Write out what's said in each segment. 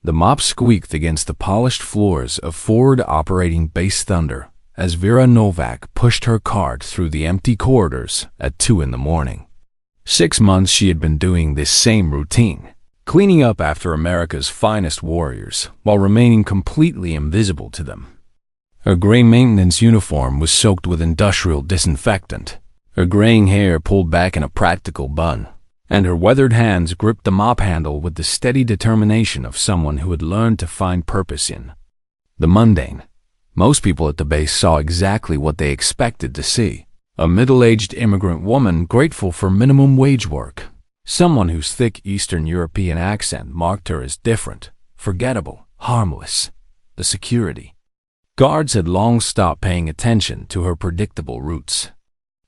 The mop squeaked against the polished floors of forward operating base Thunder as Vera Novak pushed her cart through the empty corridors at 2 in the morning. 6 months she had been doing this same routine, cleaning up after America's finest warriors while remaining completely invisible to them. Her gray maintenance uniform was soaked with industrial disinfectant, her graying hair pulled back in a practical bun, and her weathered hands gripped the mop handle with the steady determination of someone who had learned to find purpose in the mundane. Most people at the base saw exactly what they expected to see: a middle-aged immigrant woman grateful for minimum wage work, someone whose thick Eastern European accent marked her as different, forgettable, harmless. The security guards had long stopped paying attention to her predictable roots.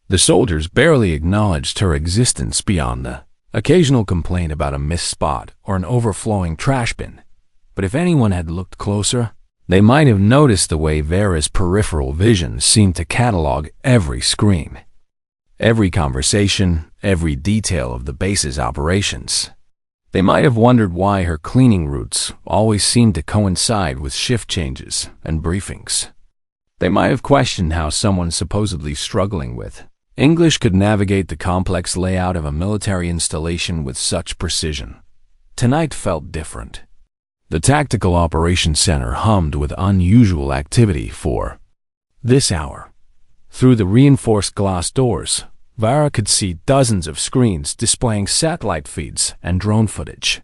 The soldiers barely acknowledged her existence beyond the occasional complaint about a missed spot or an overflowing trash bin. But if anyone had looked closer, they might have noticed the way Vera's peripheral vision seemed to catalog every scream, every conversation, every detail of the base's operations. They might have wondered why her cleaning routes always seemed to coincide with shift changes and briefings. They might have questioned how someone supposedly struggling with English could navigate the complex layout of a military installation with such precision. Tonight felt different. The Tactical Operations Center hummed with unusual activity for this hour. Through the reinforced glass doors, Vera could see dozens of screens displaying satellite feeds and drone footage.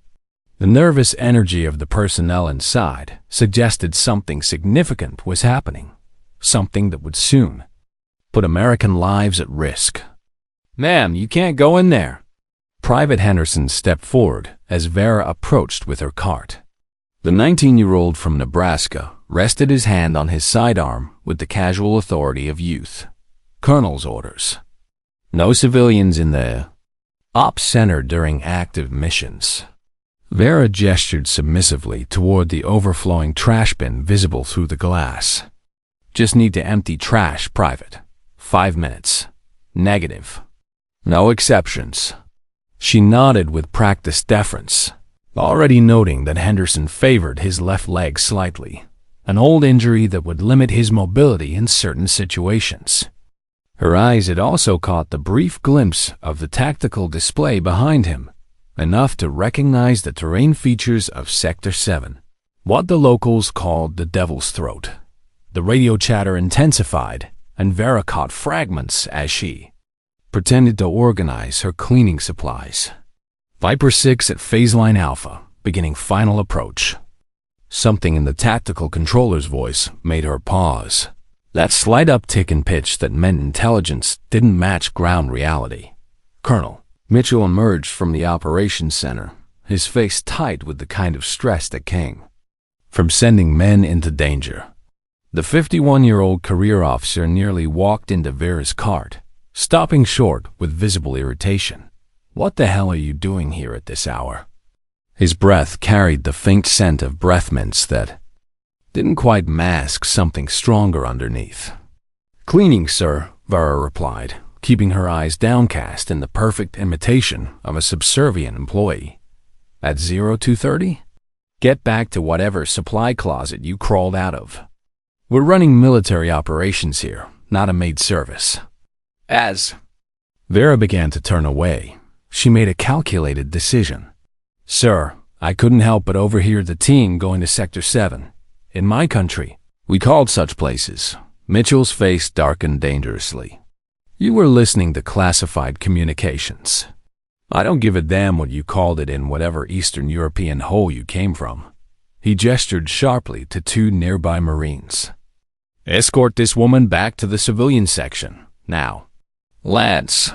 The nervous energy of the personnel inside suggested something significant was happening, something that would soon put American lives at risk. "Ma'am, you can't go in there." Private Henderson stepped forward as Vera approached with her cart. The 19-year-old from Nebraska rested his hand on his sidearm with the casual authority of youth. Colonel's orders. No civilians in the Ops Center during active missions. Vera gestured submissively toward the overflowing trash bin visible through the glass. "Just need to empty trash, Private. 5 minutes. Negative. No exceptions." She nodded with practiced deference, already noting that Henderson favored his left leg slightly, an old injury that would limit his mobility in certain situations. Her eyes had also caught the brief glimpse of the tactical display behind him, enough to recognize the terrain features of Sector 7, what the locals called the Devil's Throat. The radio chatter intensified, and Vera caught fragments as she pretended to organize her cleaning supplies. Viper 6 at phase line Alpha, beginning final approach. Something in the tactical controller's voice made her pause. That slight uptick in pitch that meant intelligence didn't match ground reality. Colonel Mitchell emerged from the operations center, his face tight with the kind of stress that came from sending men into danger. The 51-year-old career officer nearly walked into Vera's cart, stopping short with visible irritation. "What the hell are you doing here at this hour?" His breath carried the faint scent of breath mints that didn't quite mask something stronger underneath. "Cleaning, sir," Vera replied, keeping her eyes downcast in the perfect imitation of a subservient employee. "At 0230? Get back to whatever supply closet you crawled out of. We're running military operations here, not a maid service." As Vera began to turn away, she made a calculated decision. "Sir, I couldn't help but overhear the team going to Sector 7. In my country, we called such places." Mitchell's face darkened dangerously. "You were listening to classified communications. I don't give a damn what you called it in whatever Eastern European hole you came from." He gestured sharply to 2 nearby Marines. "Escort this woman back to the civilian section, now." "Lads."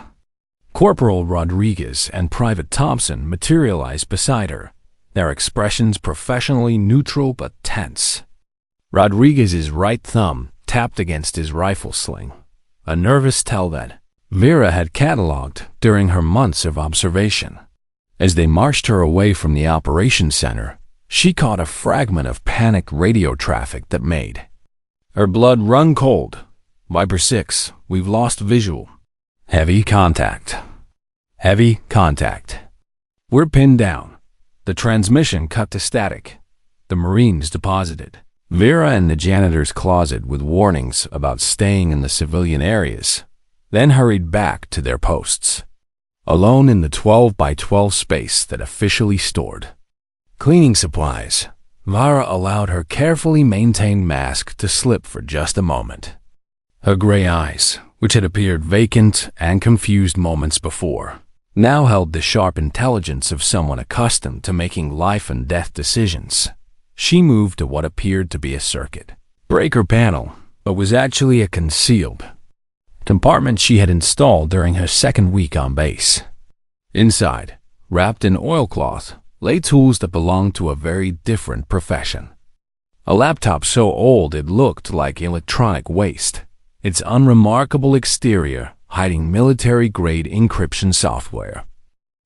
Corporal Rodriguez and Private Thompson materialized beside her, their expressions professionally neutral but tense. Rodriguez's right thumb tapped against his rifle sling, a nervous tell that Vera had cataloged during her months of observation. As they marched her away from the operations center, she caught a fragment of panicked radio traffic that made her blood run cold. "Viper 6, we've lost visual. Heavy contact. Heavy contact. We're pinned down." The transmission cut to static. the Marines deposited Vera in the janitor's closet with warnings about staying in the civilian areas, then hurried back to their posts, alone in the 12 by 12 space that officially stored cleaning supplies. Vera allowed her carefully maintained mask to slip for just a moment. Her gray eyes, which had appeared vacant and confused moments before, now held the sharp intelligence of someone accustomed to making life and death decisions. She moved to what appeared to be a circuit breaker panel, but was actually a concealed compartment she had installed during her second week on base. Inside, wrapped in oilcloth, lay tools that belonged to a very different profession. A laptop so old it looked like electronic waste, its unremarkable exterior hiding military-grade encryption software.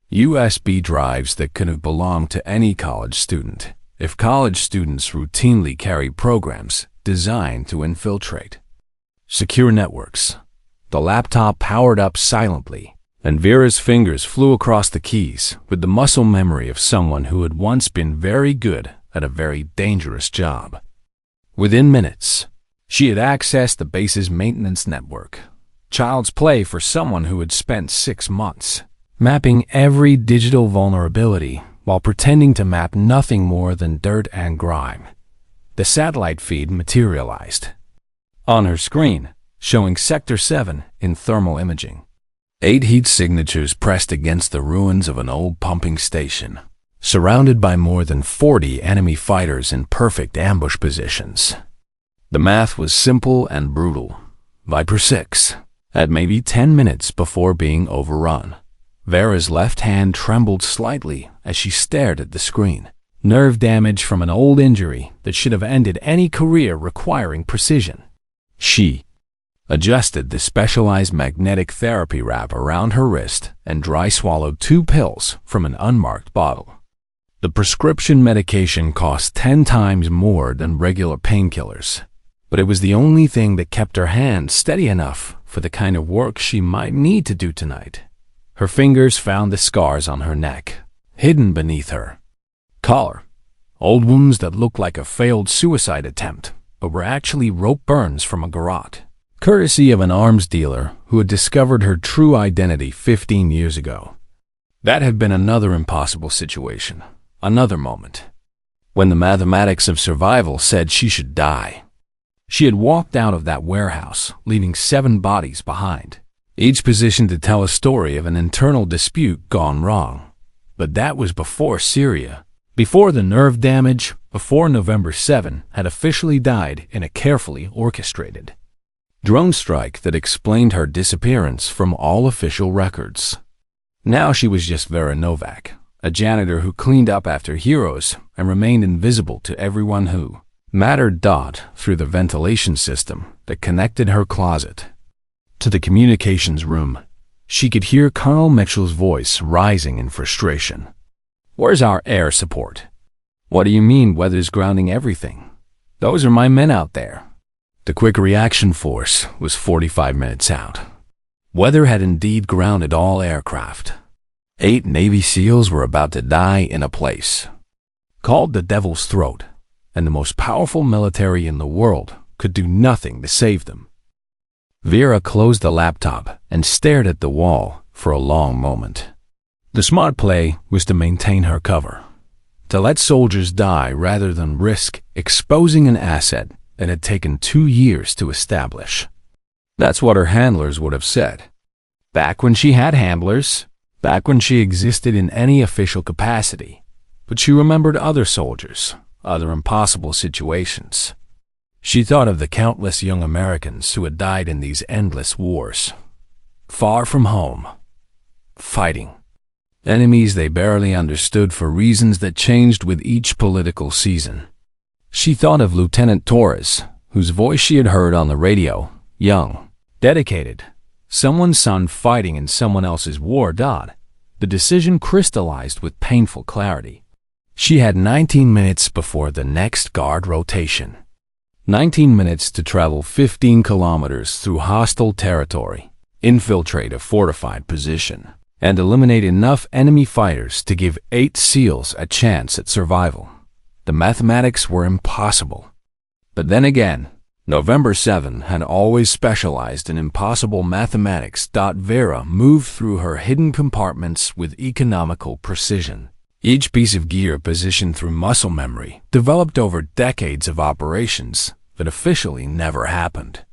USB drives that could have belonged to any college student, if college students routinely carried programs designed to infiltrate secure networks. The laptop powered up silently, and Vera's fingers flew across the keys with the muscle memory of someone who had once been very good at a very dangerous job. Within minutes, she had accessed the base's maintenance network, child's play for someone who had spent 6 months mapping every digital vulnerability while pretending to map nothing more than dirt and grime. The satellite feed materialized on her screen, showing Sector 7 in thermal imaging. 8 heat signatures pressed against the ruins of an old pumping station, surrounded by more than 40 enemy fighters in perfect ambush positions. The math was simple and brutal. Viper 6, at maybe 10 minutes before being overrun. Vera's left hand trembled slightly as she stared at the screen. Nerve damage from an old injury that should have ended any career requiring precision. She adjusted the specialized magnetic therapy wrap around her wrist and dry swallowed 2 pills from an unmarked bottle. The prescription medication cost 10 times more than regular painkillers, but it was the only thing that kept her hand steady enough for the kind of work she might need to do tonight. Her fingers found the scars on her neck, hidden beneath her collar. Old wounds that looked like a failed suicide attempt, but were actually rope burns from a garrote, courtesy of an arms dealer who had discovered her true identity 15 years ago. That had been another impossible situation, another moment, when the mathematics of survival said she should die. She had walked out of that warehouse, leaving 7 bodies behind, each positioned to tell a story of an internal dispute gone wrong. But that was before Syria, before the nerve damage, before November 7 had officially died in a carefully orchestrated drone strike that explained her disappearance from all official records. Now she was just Vera Novak, a janitor who cleaned up after heroes and remained invisible to everyone who mattered. Through the ventilation system that connected her closet to the communications room, she could hear Colonel Mitchell's voice rising in frustration. "Where's our air support?" "What do you mean weather's grounding everything? Those are my men out there." The quick reaction force was 45 minutes out. Weather had indeed grounded all aircraft. 8 Navy SEALs were about to die in a place called the Devil's Throat, and the most powerful military in the world could do nothing to save them. Vera closed the laptop and stared at the wall for a long moment. The smart play was to maintain her cover, to let soldiers die rather than risk exposing an asset that had taken 2 years to establish. That's what her handlers would have said. Back when she had handlers, back when she existed in any official capacity. But she remembered other soldiers, other impossible situations. She thought of the countless young Americans who had died in these endless wars, far from home, fighting enemies they barely understood for reasons that changed with each political season. She thought of Lieutenant Torres, whose voice she had heard on the radio, young, dedicated, someone's son fighting in someone else's war. The decision crystallized with painful clarity. She had 19 minutes before the next guard rotation. 19 minutes to travel 15 kilometers through hostile territory, infiltrate a fortified position, and eliminate enough enemy fighters to give 8 SEALs a chance at survival. The The mathematics were impossible. But then again, November 7 had always specialized in impossible mathematics. Vera moved through her hidden compartments with economical precision. Each piece of gear positioned through muscle memory, developed over decades of operations that officially never happened.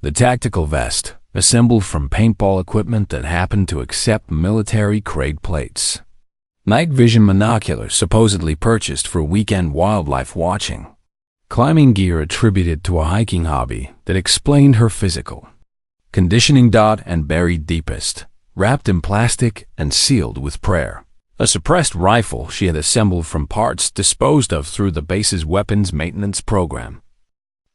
The tactical vest, assembled from paintball equipment that happened to accept military-grade plates. Night vision binoculars supposedly purchased for weekend wildlife watching. Climbing gear attributed to a hiking hobby that explained her physical conditioning. And buried deepest, wrapped in plastic and sealed with prayer. A suppressed rifle she had assembled from parts disposed of through the base's weapons maintenance program.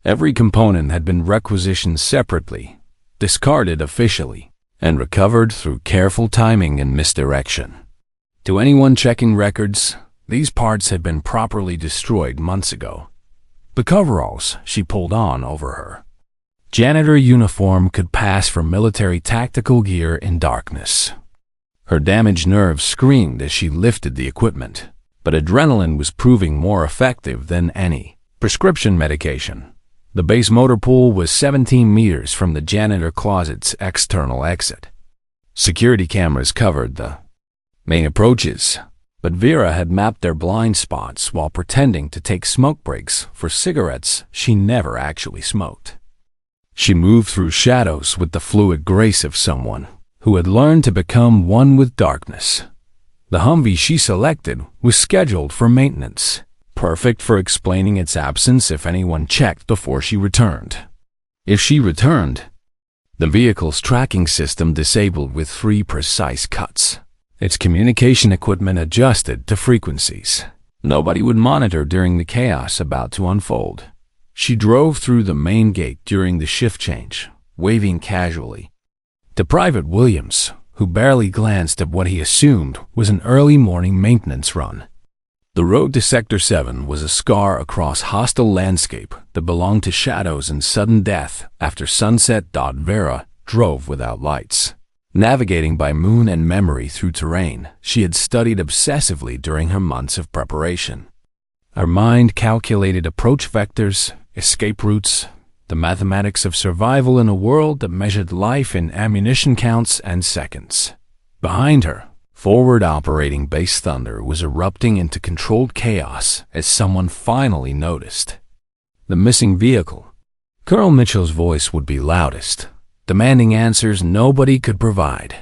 Every component had been requisitioned separately, discarded officially, and recovered through careful timing and misdirection. To anyone checking records, these parts had been properly destroyed months ago. The coveralls she pulled on over her janitor uniform could pass for military tactical gear in darkness. Her damaged nerves screamed as she lifted the equipment, but adrenaline was proving more effective than any prescription medication. The base motor pool was 17 meters from the janitor closet's external exit. Security cameras covered the main approaches, but Vera had mapped their blind spots while pretending to take smoke breaks for cigarettes she never actually smoked. She moved through shadows with the fluid grace of someone who had learned to become one with darkness. The Humvee she selected was scheduled for maintenance, perfect for explaining its absence if anyone checked before she returned. If she returned, the vehicle's tracking system disabled with 3 precise cuts. Its communication equipment adjusted to frequencies nobody would monitor during the chaos about to unfold. She drove through the main gate during the shift change, waving casually to Private Williams, who barely glanced at what he assumed was an early morning maintenance run. The road to Sector 7 was a scar across hostile landscape that belonged to shadows and sudden death after sunset. Vera drove without lights, navigating by moon and memory through terrain she had studied obsessively during her months of preparation. Her mind calculated approach vectors, escape routes, the mathematics of survival in a world that measured life in ammunition counts and seconds. Behind her, forward operating base Thunder was erupting into controlled chaos as someone finally noticed the missing vehicle. Colonel Mitchell's voice would be loudest, demanding answers nobody could provide.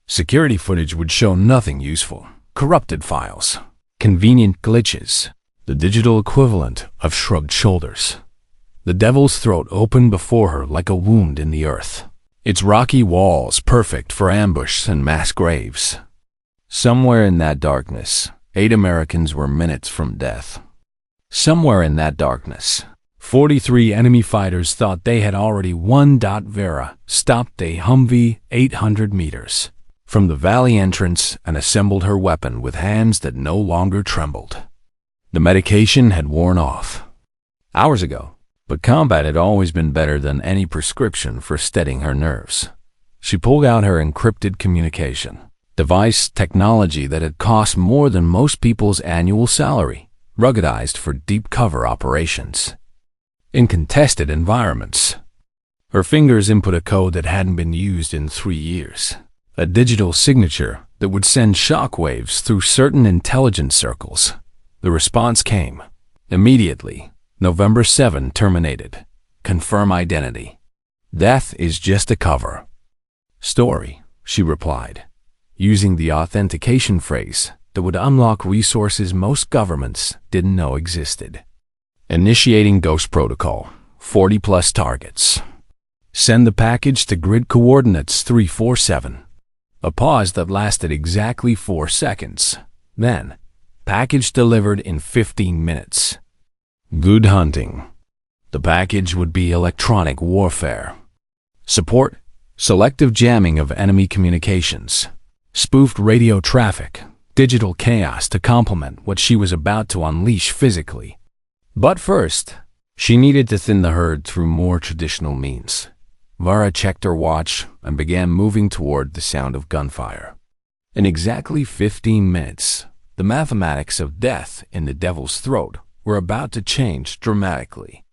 Security footage would show nothing useful: corrupted files, convenient glitches, the digital equivalent of shrugged shoulders. The Devil's Throat opened before her like a wound in the earth, its rocky walls perfect for ambush and mass graves. Somewhere in that darkness, 8 Americans were minutes from death. Somewhere in that darkness, 43 enemy fighters thought they had already won. Vera stopped a Humvee 800 meters from the valley entrance and assembled her weapon with hands that no longer trembled. The medication had worn off hours ago, but combat had always been better than any prescription for steadying her nerves. She pulled out her encrypted communication device, technology that had cost more than most people's annual salary, ruggedized for deep cover operations in contested environments. Her fingers input a code that hadn't been used in 3 years, a digital signature that would send shockwaves through certain intelligence circles. The response came immediately. November 7 terminated. Confirm identity. Death is just a cover story, she replied, using the authentication phrase that would unlock resources most governments didn't know existed. Initiating Ghost Protocol, 40+ targets. Send the package to grid coordinates 347. A pause that lasted exactly 4 seconds. Then, package delivered in 15 minutes. Good hunting. The package would be electronic warfare. Support: selective jamming of enemy communications, spoofed radio traffic, digital chaos to complement what she was about to unleash physically. But first, she needed to thin the herd through more traditional means. Vera checked her watch and began moving toward the sound of gunfire. In exactly 15 minutes, the mathematics of death in the Devil's Throat were about to change dramatically.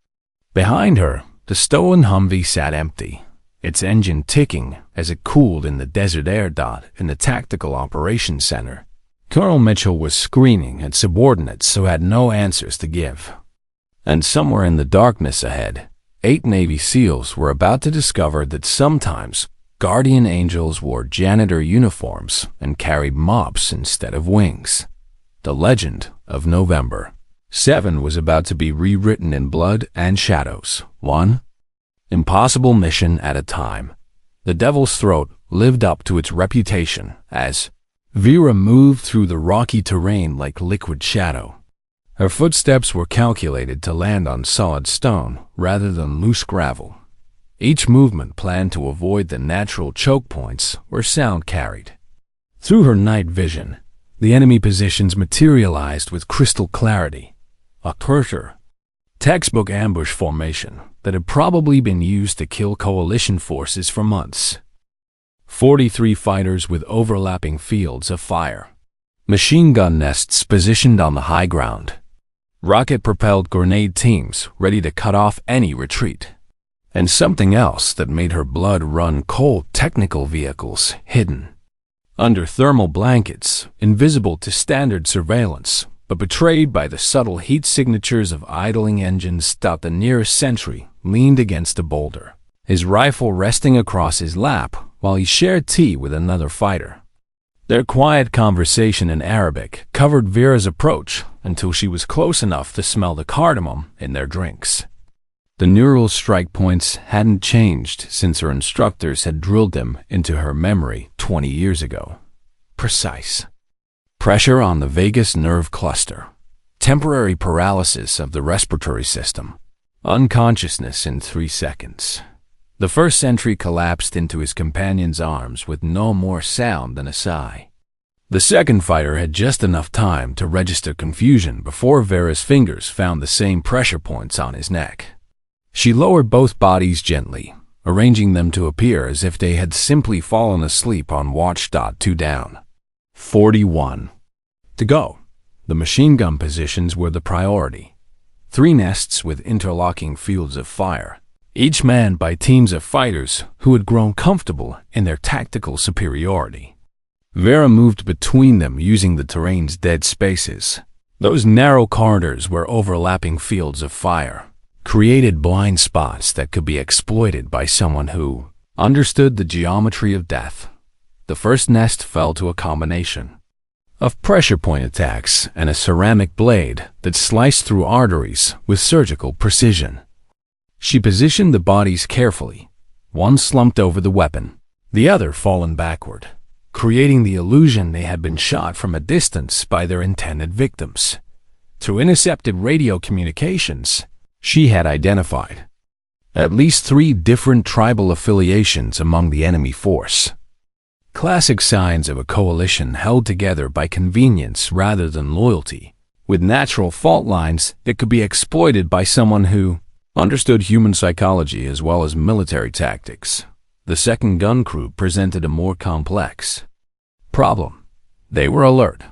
Behind her, the stolen Humvee sat empty, its engine ticking as it cooled in the desert air dot in the Tactical Operations Center. Colonel Mitchell was screaming at subordinates who had no answers to give. And somewhere in the darkness ahead, 8 Navy SEALs were about to discover that sometimes guardian angels wore janitor uniforms and carried mops instead of wings. The legend of November 7 was about to be rewritten in blood and shadows, one impossible mission at a time. The Devil's Throat lived up to its reputation as Vera moved through the rocky terrain like liquid shadow. Her footsteps were calculated to land on solid stone rather than loose gravel. Each movement planned to avoid the natural choke points where sound carried. Through her night vision, the enemy positions materialized with crystal clarity. A cruiser, textbook ambush formation that had probably been used to kill coalition forces for months. 43 fighters with overlapping fields of fire. Machine gun nests positioned on the high ground. Rocket-propelled grenade teams ready to cut off any retreat. And something else that made her blood run cold: technical vehicles hidden under thermal blankets, invisible to standard surveillance, but betrayed by the subtle heat signatures of idling engines. The nearest sentry leaned against a boulder, his rifle resting across his lap while he shared tea with another fighter. Their quiet conversation in Arabic covered Vera's approach until she was close enough to smell the cardamom in their drinks. The neural strike points hadn't changed since her instructors had drilled them into her memory 20 years ago. Precise. Pressure on the vagus nerve cluster. Temporary paralysis of the respiratory system. Unconsciousness in 3 seconds. The first sentry collapsed into his companion's arms with no more sound than a sigh. The second fighter had just enough time to register confusion before Vera's fingers found the same pressure points on his neck. She lowered both bodies gently, arranging them to appear as if they had simply fallen asleep on watch. 2 down. 41 to go. The machine gun positions were the priority. 3 nests with interlocking fields of fire, each manned by teams of fighters who had grown comfortable in their tactical superiority. Vera moved between them using the terrain's dead spaces. Those narrow corridors where overlapping fields of fire created blind spots that could be exploited by someone who understood the geometry of death. The first nest fell to a combination of pressure point attacks and a ceramic blade that sliced through arteries with surgical precision. She positioned the bodies carefully, one slumped over the weapon, the other fallen backward, creating the illusion they had been shot from a distance by their intended victims. Through intercepted radio communications, she had identified at least 3 different tribal affiliations among the enemy force. Classic signs of a coalition held together by convenience rather than loyalty, with natural fault lines that could be exploited by someone who understood human psychology as well as military tactics. The second gun crew presented a more complex problem. They were alert,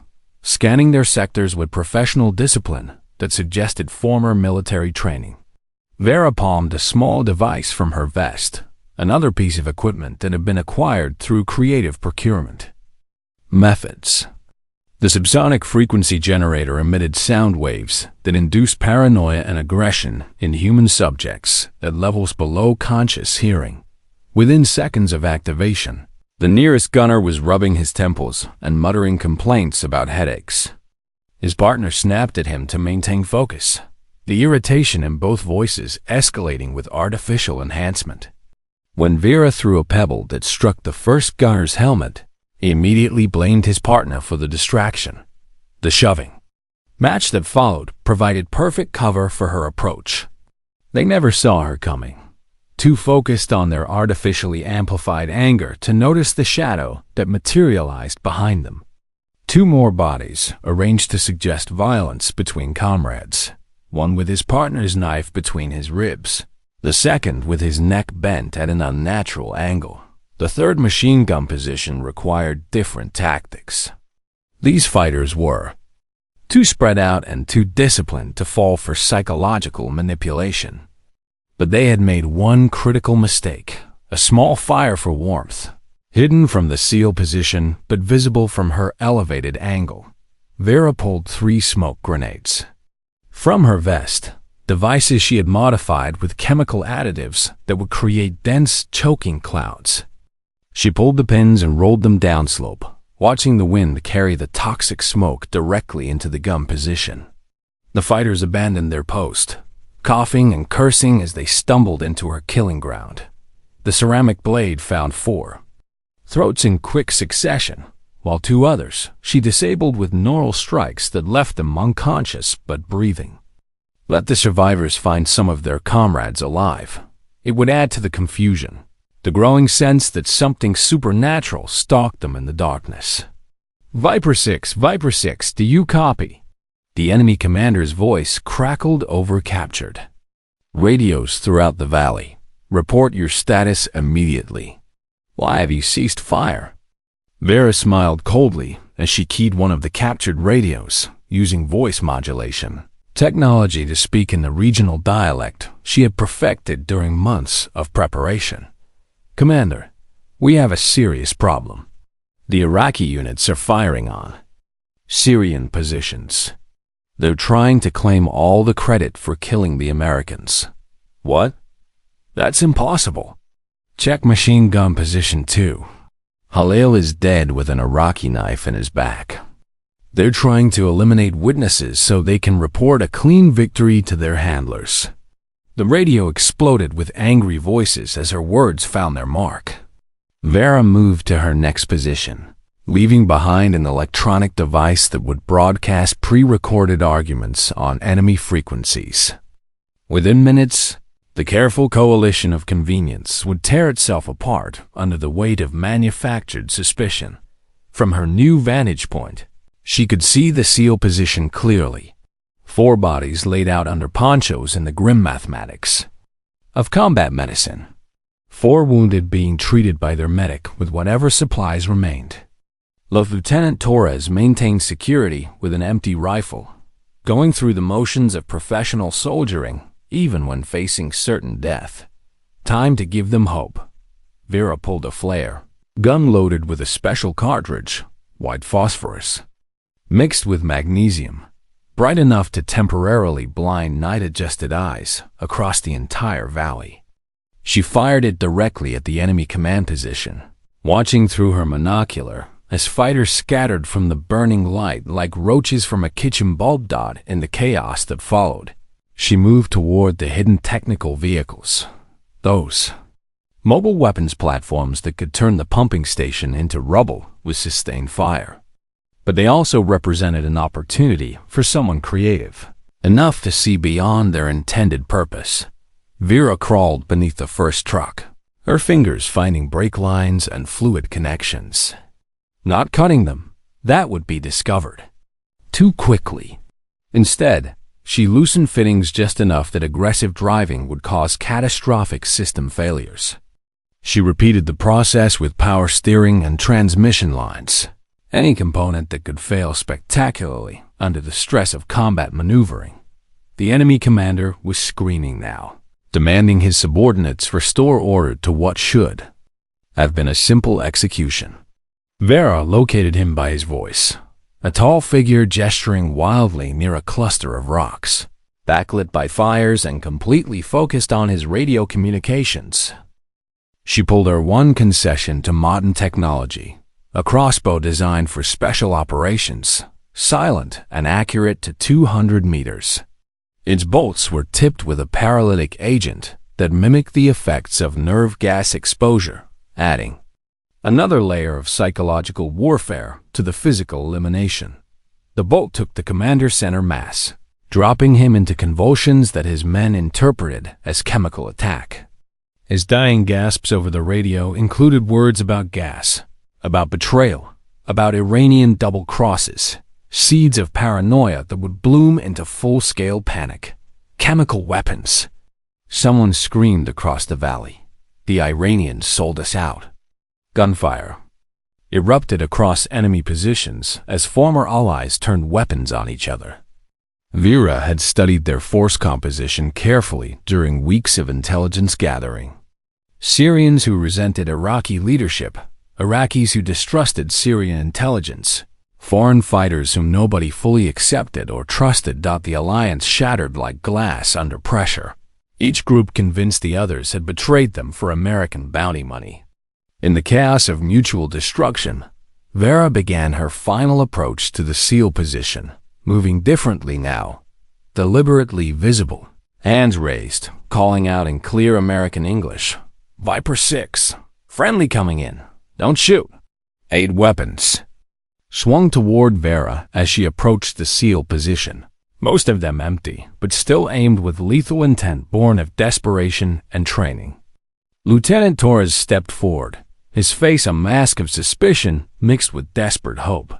scanning their sectors with professional discipline that suggested former military training. Vera palmed a small device from her vest, another piece of equipment that had been acquired through creative procurement. Methods. The subsonic frequency generator emitted sound waves that induced paranoia and aggression in human subjects at levels below conscious hearing. Within seconds of activation, the nearest gunner was rubbing his temples and muttering complaints about headaches. His partner snapped at him to maintain focus, the irritation in both voices escalating with artificial enhancement. When Vera threw a pebble that struck the first gunner's helmet, he immediately blamed his partner for the distraction. The shoving match that followed provided perfect cover for her approach. They never saw her coming, too focused on their artificially amplified anger to notice the shadow that materialized behind them. 2 more bodies arranged to suggest violence between comrades, one with his partner's knife between his ribs, the second with his neck bent at an unnatural angle. The third machine gun position required different tactics. These fighters were too spread out and too disciplined to fall for psychological manipulation. But they had made one critical mistake, a small fire for warmth. Hidden from the SEAL position, but visible from her elevated angle, Vera pulled 3 smoke grenades. From her vest, devices she had modified with chemical additives that would create dense, choking clouds. She pulled the pins and rolled them downslope, watching the wind carry the toxic smoke directly into the gun position. The fighters abandoned their post, coughing and cursing as they stumbled into her killing ground. The ceramic blade found 4 throats in quick succession, while 2 others she disabled with neural strikes that left them unconscious but breathing. Let the survivors find some of their comrades alive. It would add to the confusion, the growing sense that something supernatural stalked them in the darkness. Viper 6, do you copy? The enemy commander's voice crackled over captured. Radios throughout the valley. Report your status immediately. Why have you ceased fire? Vera smiled coldly as she keyed one of the captured radios, using voice modulation, technology to speak in the regional dialect she had perfected during months of preparation. Commander, we have a serious problem. The Iraqi units are firing on Syrian positions. They're trying to claim all the credit for killing the Americans. What? That's impossible. Check machine gun position 2. Halil is dead with an Iraqi knife in his back. They're trying to eliminate witnesses so they can report a clean victory to their handlers. The radio exploded with angry voices as her words found their mark. Vera moved to her next position, leaving behind an electronic device that would broadcast pre-recorded arguments on enemy frequencies. Within minutes, the careful coalition of convenience would tear itself apart under the weight of manufactured suspicion. From her new vantage point, she could see the SEAL position clearly. 4 bodies laid out under ponchos in the grim mathematics of combat medicine. 4 wounded being treated by their medic with whatever supplies remained. Lieutenant Torres maintained security with an empty rifle, going through the motions of professional soldiering even when facing certain death. Time to give them hope. Vera pulled a flare, gun loaded with a special cartridge, white phosphorus, mixed with magnesium, bright enough to temporarily blind night-adjusted eyes across the entire valley. She fired it directly at the enemy command position, watching through her monocular as fighters scattered from the burning light like roaches from a kitchen bulb dot in the chaos that followed. She moved toward the hidden technical vehicles, those mobile weapons platforms that could turn the pumping station into rubble with sustained fire. But they also represented an opportunity for someone creative, enough to see beyond their intended purpose. Vera crawled beneath the first truck, her fingers finding brake lines and fluid connections. Not cutting them, that would be discovered too quickly. Instead, she loosened fittings just enough that aggressive driving would cause catastrophic system failures. She repeated the process with power steering and transmission lines, any component that could fail spectacularly under the stress of combat maneuvering. The enemy commander was screaming now, demanding his subordinates restore order to what should have been a simple execution. Vera located him by his voice, a tall figure gesturing wildly near a cluster of rocks, backlit by fires and completely focused on his radio communications. She pulled her one concession to modern technology, a crossbow designed for special operations, silent and accurate to 200 meters. Its bolts were tipped with a paralytic agent that mimicked the effects of nerve gas exposure, adding another layer of psychological warfare to the physical elimination. The bolt took the commander's center mass, dropping him into convulsions that his men interpreted as chemical attack. His dying gasps over the radio included words about gas, about betrayal, about Iranian double crosses, seeds of paranoia that would bloom into full-scale panic. Chemical weapons. Someone screamed across the valley. The Iranians sold us out. Gunfire. erupted across enemy positions as former allies turned weapons on each other. Vera had studied their force composition carefully during weeks of intelligence gathering. Syrians who resented Iraqi leadership, Iraqis who distrusted Syrian intelligence, foreign fighters whom nobody fully accepted or trusted. The alliance shattered like glass under pressure, each group convinced the others had betrayed them for American bounty money. In the chaos of mutual destruction, Vera began her final approach to the SEAL position, moving differently now, deliberately visible, hands raised, calling out in clear American English, "Viper 6, friendly coming in, don't shoot." 8 weapons swung toward Vera as she approached the SEAL position, most of them empty, but still aimed with lethal intent born of desperation and training. Lieutenant Torres stepped forward, his face a mask of suspicion mixed with desperate hope.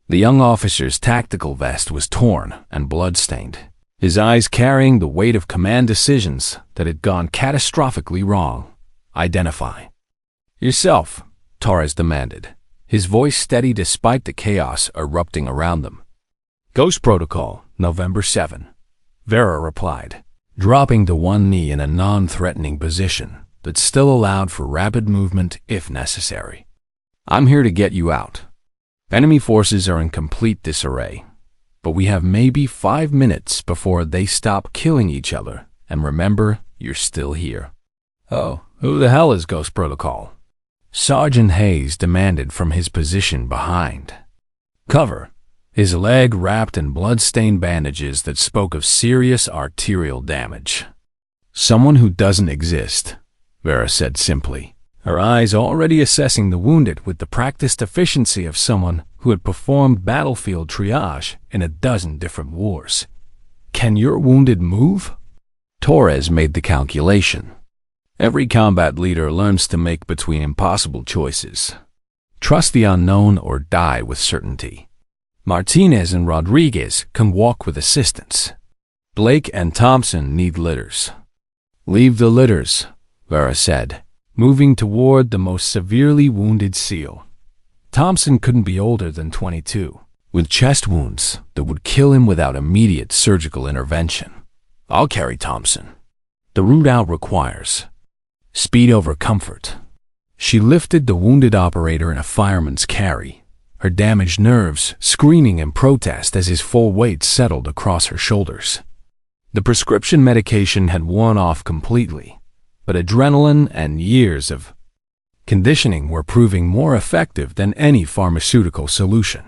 The young officer's tactical vest was torn and blood-stained, his eyes carrying the weight of command decisions that had gone catastrophically wrong. "Identify yourself," Torres demanded, his voice steady despite the chaos erupting around them. "Ghost Protocol, November 7, Vera replied, dropping to one knee in a non-threatening position that still allowed for rapid movement if necessary. "I'm here to get you out. Enemy forces are in complete disarray, but we have maybe 5 minutes before they stop killing each other, and remember, you're still here." "Oh, who the hell is Ghost Protocol?" Sergeant Hayes demanded from his position behind. "Cover," his leg wrapped in blood-stained bandages that spoke of serious arterial damage. "Someone who doesn't exist," Vera said simply, her eyes already assessing the wounded with the practiced efficiency of someone who had performed battlefield triage in a dozen different wars. "Can your wounded move?" Torres made the calculation. Every combat leader learns to make between impossible choices. Trust the unknown or die with certainty. Martinez and Rodriguez can walk with assistance. Blake and Thompson need litters. "Leave the litters," Vera said, moving toward the most severely wounded SEAL. Thompson couldn't be older than 22, with chest wounds that would kill him without immediate surgical intervention. "I'll carry Thompson. The route out requires speed over comfort." She lifted the wounded operator in a fireman's carry, her damaged nerves screaming in protest as his full weight settled across her shoulders. The prescription medication had worn off completely, but adrenaline and years of conditioning were proving more effective than any pharmaceutical solution.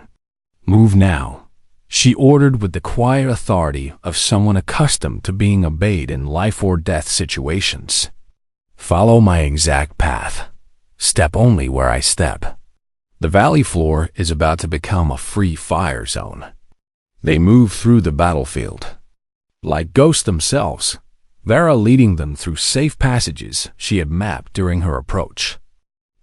"Move now," she ordered with the quiet authority of someone accustomed to being obeyed in life-or-death situations. "Follow my exact path. Step only where I step." The valley floor is about to become a free fire zone. They move through the battlefield, like ghosts themselves, Vera leading them through safe passages she had mapped during her approach.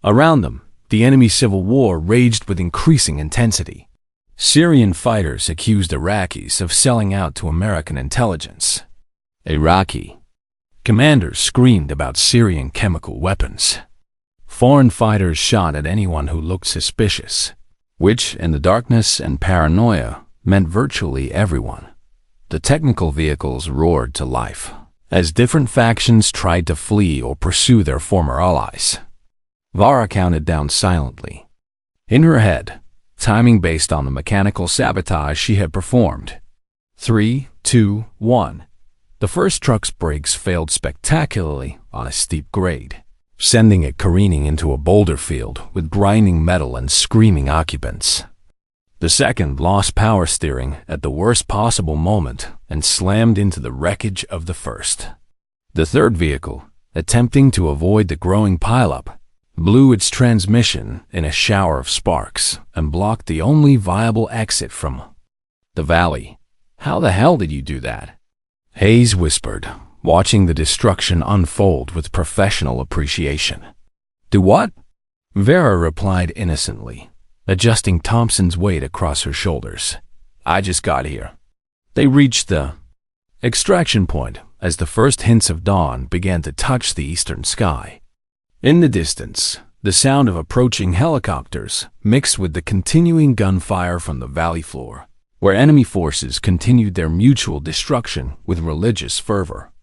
Around them, the enemy civil war raged with increasing intensity. Syrian fighters accused Iraqis of selling out to American intelligence. Iraqi commanders screamed about Syrian chemical weapons. Foreign fighters shot at anyone who looked suspicious, which, in the darkness and paranoia, meant virtually everyone. The technical vehicles roared to life as different factions tried to flee or pursue their former allies. Vara counted down silently, in her head, timing based on the mechanical sabotage she had performed. 3, 2, 1. The first truck's brakes failed spectacularly on a steep grade, sending it careening into a boulder field with grinding metal and screaming occupants. The second lost power steering at the worst possible moment and slammed into the wreckage of the first. The third vehicle, attempting to avoid the growing pileup, blew its transmission in a shower of sparks and blocked the only viable exit from the valley. "How the hell did you do that?" Hayes whispered, watching the destruction unfold with professional appreciation. "Do what?" Vera replied innocently, adjusting Thompson's weight across her shoulders. "I just got here." They reached the extraction point as the first hints of dawn began to touch the eastern sky. In the distance, The sound of approaching helicopters mixed with the continuing gunfire from the valley floor, where enemy forces continued their mutual destruction with religious fervor.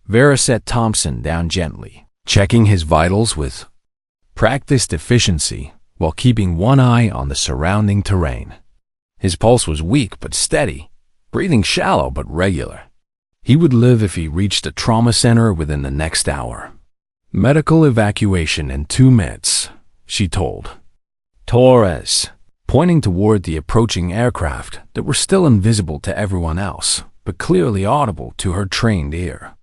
Vera set Thompson down gently, checking his vitals with practiced efficiency while keeping one eye on the surrounding terrain. His pulse was weak but steady, breathing shallow but regular. He would live if he reached a trauma center within the next hour. Medical evacuation in 2 minutes, she told Torres, pointing toward the approaching aircraft that were still invisible to everyone else, but clearly audible to her trained ear.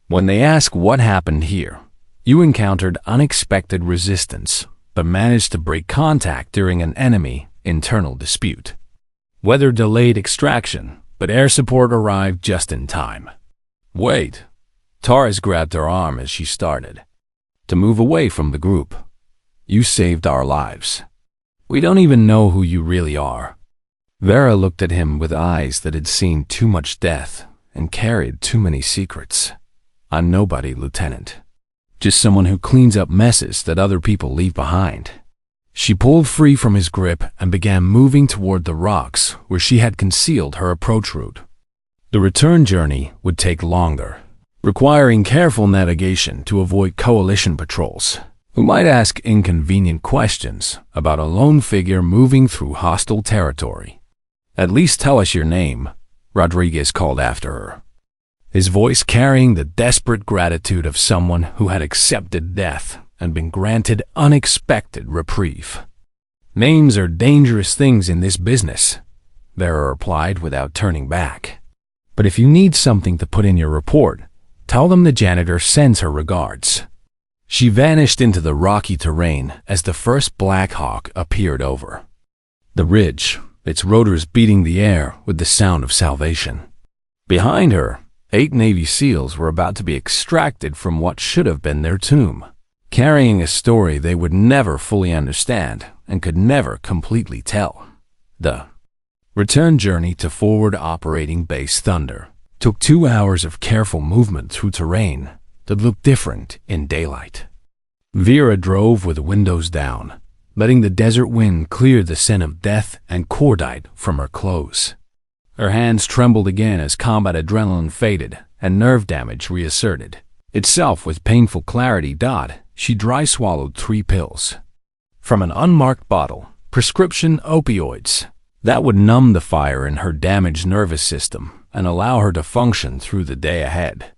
When they ask what happened here, you encountered unexpected resistance, but managed to break contact during an enemy internal dispute. Weather delayed extraction, but air support arrived just in time. Wait. Torres grabbed her arm as she started to move away from the group. You saved our lives. We don't even know who you really are. Vera looked at him with eyes that had seen too much death and carried too many secrets. I'm nobody, Lieutenant. Just someone who cleans up messes that other people leave behind. She pulled free from his grip and began moving toward the rocks where she had concealed her approach route. The return journey would take longer, requiring careful navigation to avoid coalition patrols, who might ask inconvenient questions about a lone figure moving through hostile territory. At least tell us your name, Rodriguez called after her, his voice carrying the desperate gratitude of someone who had accepted death and been granted unexpected reprieve. Names are dangerous things in this business, Vera replied without turning back. But if you need something to put in your report, tell them the janitor sends her regards. She vanished into the rocky terrain as the first Black Hawk appeared over the ridge, its rotors beating the air with the sound of salvation. Behind her, 8 Navy SEALs were about to be extracted from what should have been their tomb, carrying a story they would never fully understand and could never completely tell. The return journey to Forward Operating Base Thunder took 2 hours of careful movement through terrain that looked different in daylight. Vera drove with the windows down, letting the desert wind clear the scent of death and cordite from her clothes. Her hands trembled again as combat adrenaline faded and nerve damage reasserted itself with painful clarity. She dry swallowed 3 pills from an unmarked bottle, prescription opioids, that would numb the fire in her damaged nervous system and allow her to function through the day ahead.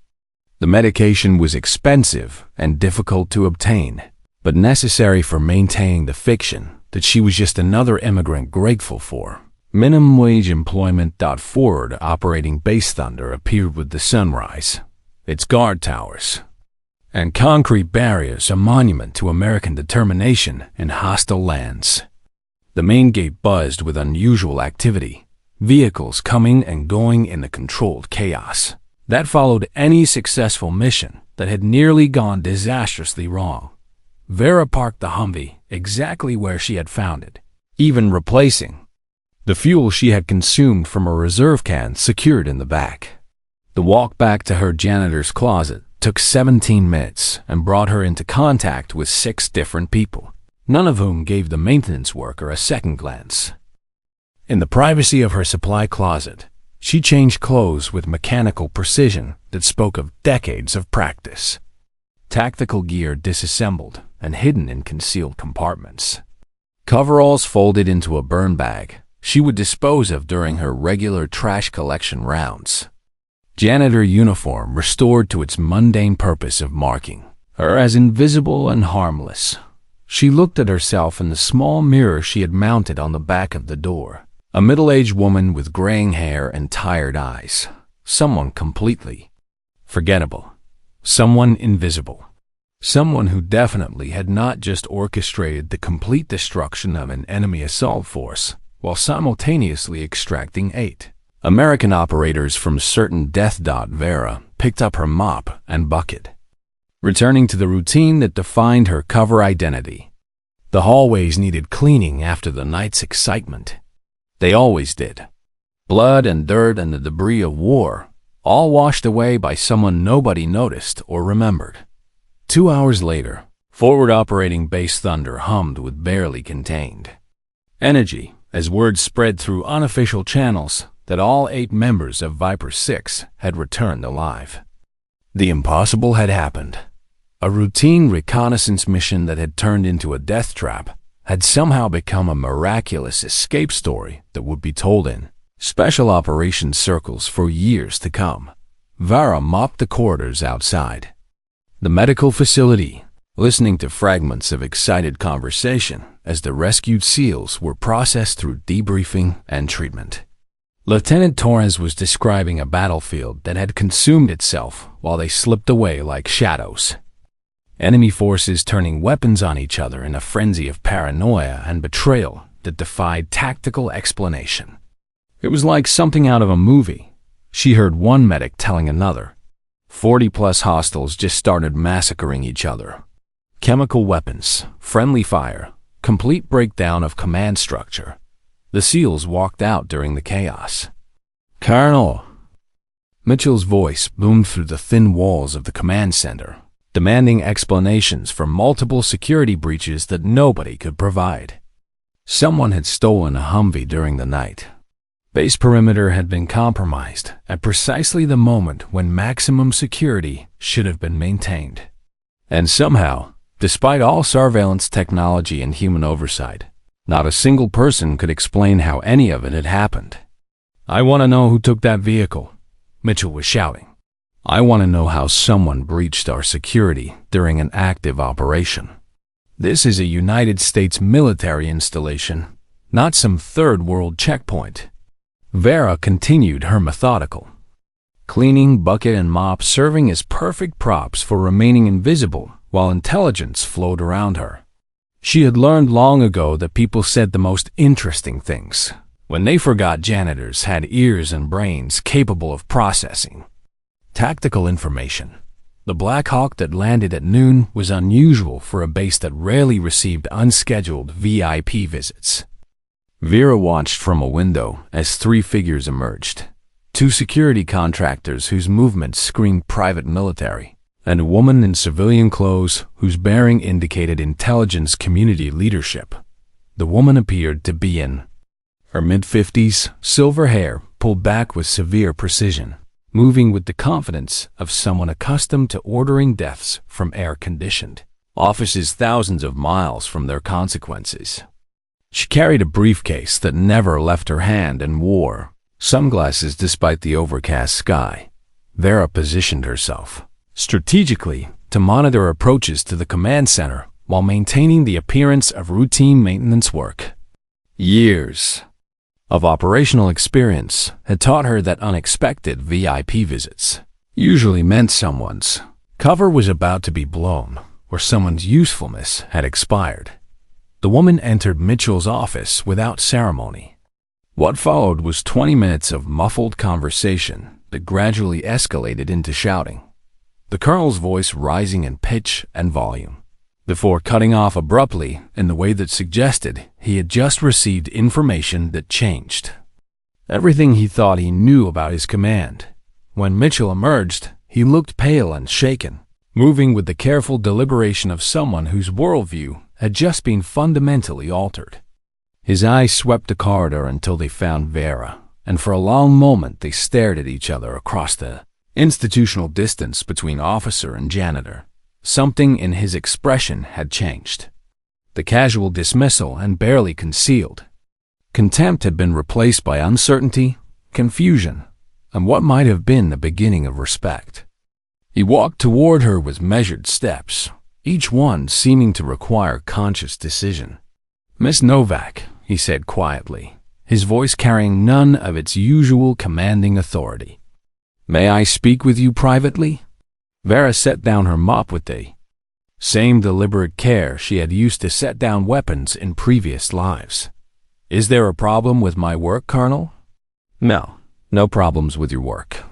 The medication was expensive and difficult to obtain, but necessary for maintaining the fiction that she was just another immigrant grateful for minimum wage employment. Forward Operating Base Thunder appeared with the sunrise, its guard towers and concrete barriers a monument to American determination in hostile lands. The main gate buzzed with unusual activity, vehicles coming and going in the controlled chaos that followed any successful mission that had nearly gone disastrously wrong. Vera parked the Humvee exactly where she had found it, even replacing the fuel she had consumed from a reserve can secured in the back. The walk back to her janitor's closet took 17 minutes and brought her into contact with 6 different people, none of whom gave the maintenance worker a second glance. In the privacy of her supply closet, she changed clothes with mechanical precision that spoke of decades of practice. Tactical gear disassembled and hidden in concealed compartments. Coveralls folded into a burn bag she would dispose of during her regular trash collection rounds. Janitor uniform restored to its mundane purpose of marking her as invisible and harmless. She looked at herself in the small mirror she had mounted on the back of the door. A middle-aged woman with graying hair and tired eyes. Someone completely forgettable. Someone invisible. Someone who definitely had not just orchestrated the complete destruction of an enemy assault force while simultaneously extracting 8 American operators from certain death. Vera picked up her mop and bucket, returning to the routine that defined her cover identity. The hallways needed cleaning after the night's excitement. They always did. Blood and dirt and the debris of war, all washed away by someone nobody noticed or remembered. 2 hours later, Forward operating base thunder hummed with barely contained energy as word spread through unofficial channels that all 8 members of Viper 6 had returned alive. The impossible had happened. A routine reconnaissance mission that had turned into a death trap had somehow become a miraculous escape story that would be told in special operations circles for years to come. Vera mopped the corridors outside the medical facility, listening to fragments of excited conversation as the rescued SEALs were processed through debriefing and treatment. Lieutenant Torres was describing a battlefield that had consumed itself while they slipped away like shadows. Enemy forces turning weapons on each other in a frenzy of paranoia and betrayal that defied tactical explanation. It was like something out of a movie. She heard one medic telling another. 40+ hostiles just started massacring each other. Chemical weapons, friendly fire, complete breakdown of command structure. The SEALs walked out during the chaos. "Colonel!" Mitchell's voice boomed through the thin walls of the command center, demanding explanations for multiple security breaches that nobody could provide. Someone had stolen a Humvee during the night. Base perimeter had been compromised at precisely the moment when maximum security should have been maintained. And somehow, despite all surveillance technology and human oversight, not a single person could explain how any of it had happened. "I want to know who took that vehicle," Mitchell was shouting. "I want to know how someone breached our security during an active operation. This is a United States military installation, not some third world checkpoint." Vera continued her methodical cleaning, bucket and mop serving as perfect props for remaining invisible while intelligence flowed around her. She had learned long ago that people said the most interesting things when they forgot janitors had ears and brains capable of processing tactical information. The Black Hawk that landed at noon was unusual for a base that rarely received unscheduled VIP visits. Vera watched from a window as 3 figures emerged. 2 security contractors whose movements screamed private military, and a woman in civilian clothes whose bearing indicated intelligence community leadership. The woman appeared to be in her mid-50s, silver hair pulled back with severe precision, moving with the confidence of someone accustomed to ordering deaths from air-conditioned offices thousands of miles from their consequences. She carried a briefcase that never left her hand and wore sunglasses despite the overcast sky. Vera positioned herself strategically to monitor approaches to the command center while maintaining the appearance of routine maintenance work. Years of operational experience had taught her that unexpected VIP visits usually meant someone's cover was about to be blown or someone's usefulness had expired. The woman entered Mitchell's office without ceremony. What followed was 20 minutes of muffled conversation that gradually escalated into shouting, the colonel's voice rising in pitch and volume, before cutting off abruptly in the way that suggested he had just received information that changed everything he thought he knew about his command. When Mitchell emerged, he looked pale and shaken, moving with the careful deliberation of someone whose worldview had just been fundamentally altered. His eyes swept the corridor until they found Vera, and for a long moment they stared at each other across the institutional distance between officer and janitor. Something in his expression had changed. The casual dismissal and barely concealed contempt had been replaced by uncertainty, confusion, and what might have been the beginning of respect. He walked toward her with measured steps, each one seeming to require conscious decision. "Miss Novak," he said quietly, his voice carrying none of its usual commanding authority. "May I speak with you privately?" Vera set down her mop with the same deliberate care she had used to set down weapons in previous lives. "Is there a problem with my work, Colonel?" "No, no problems with your work."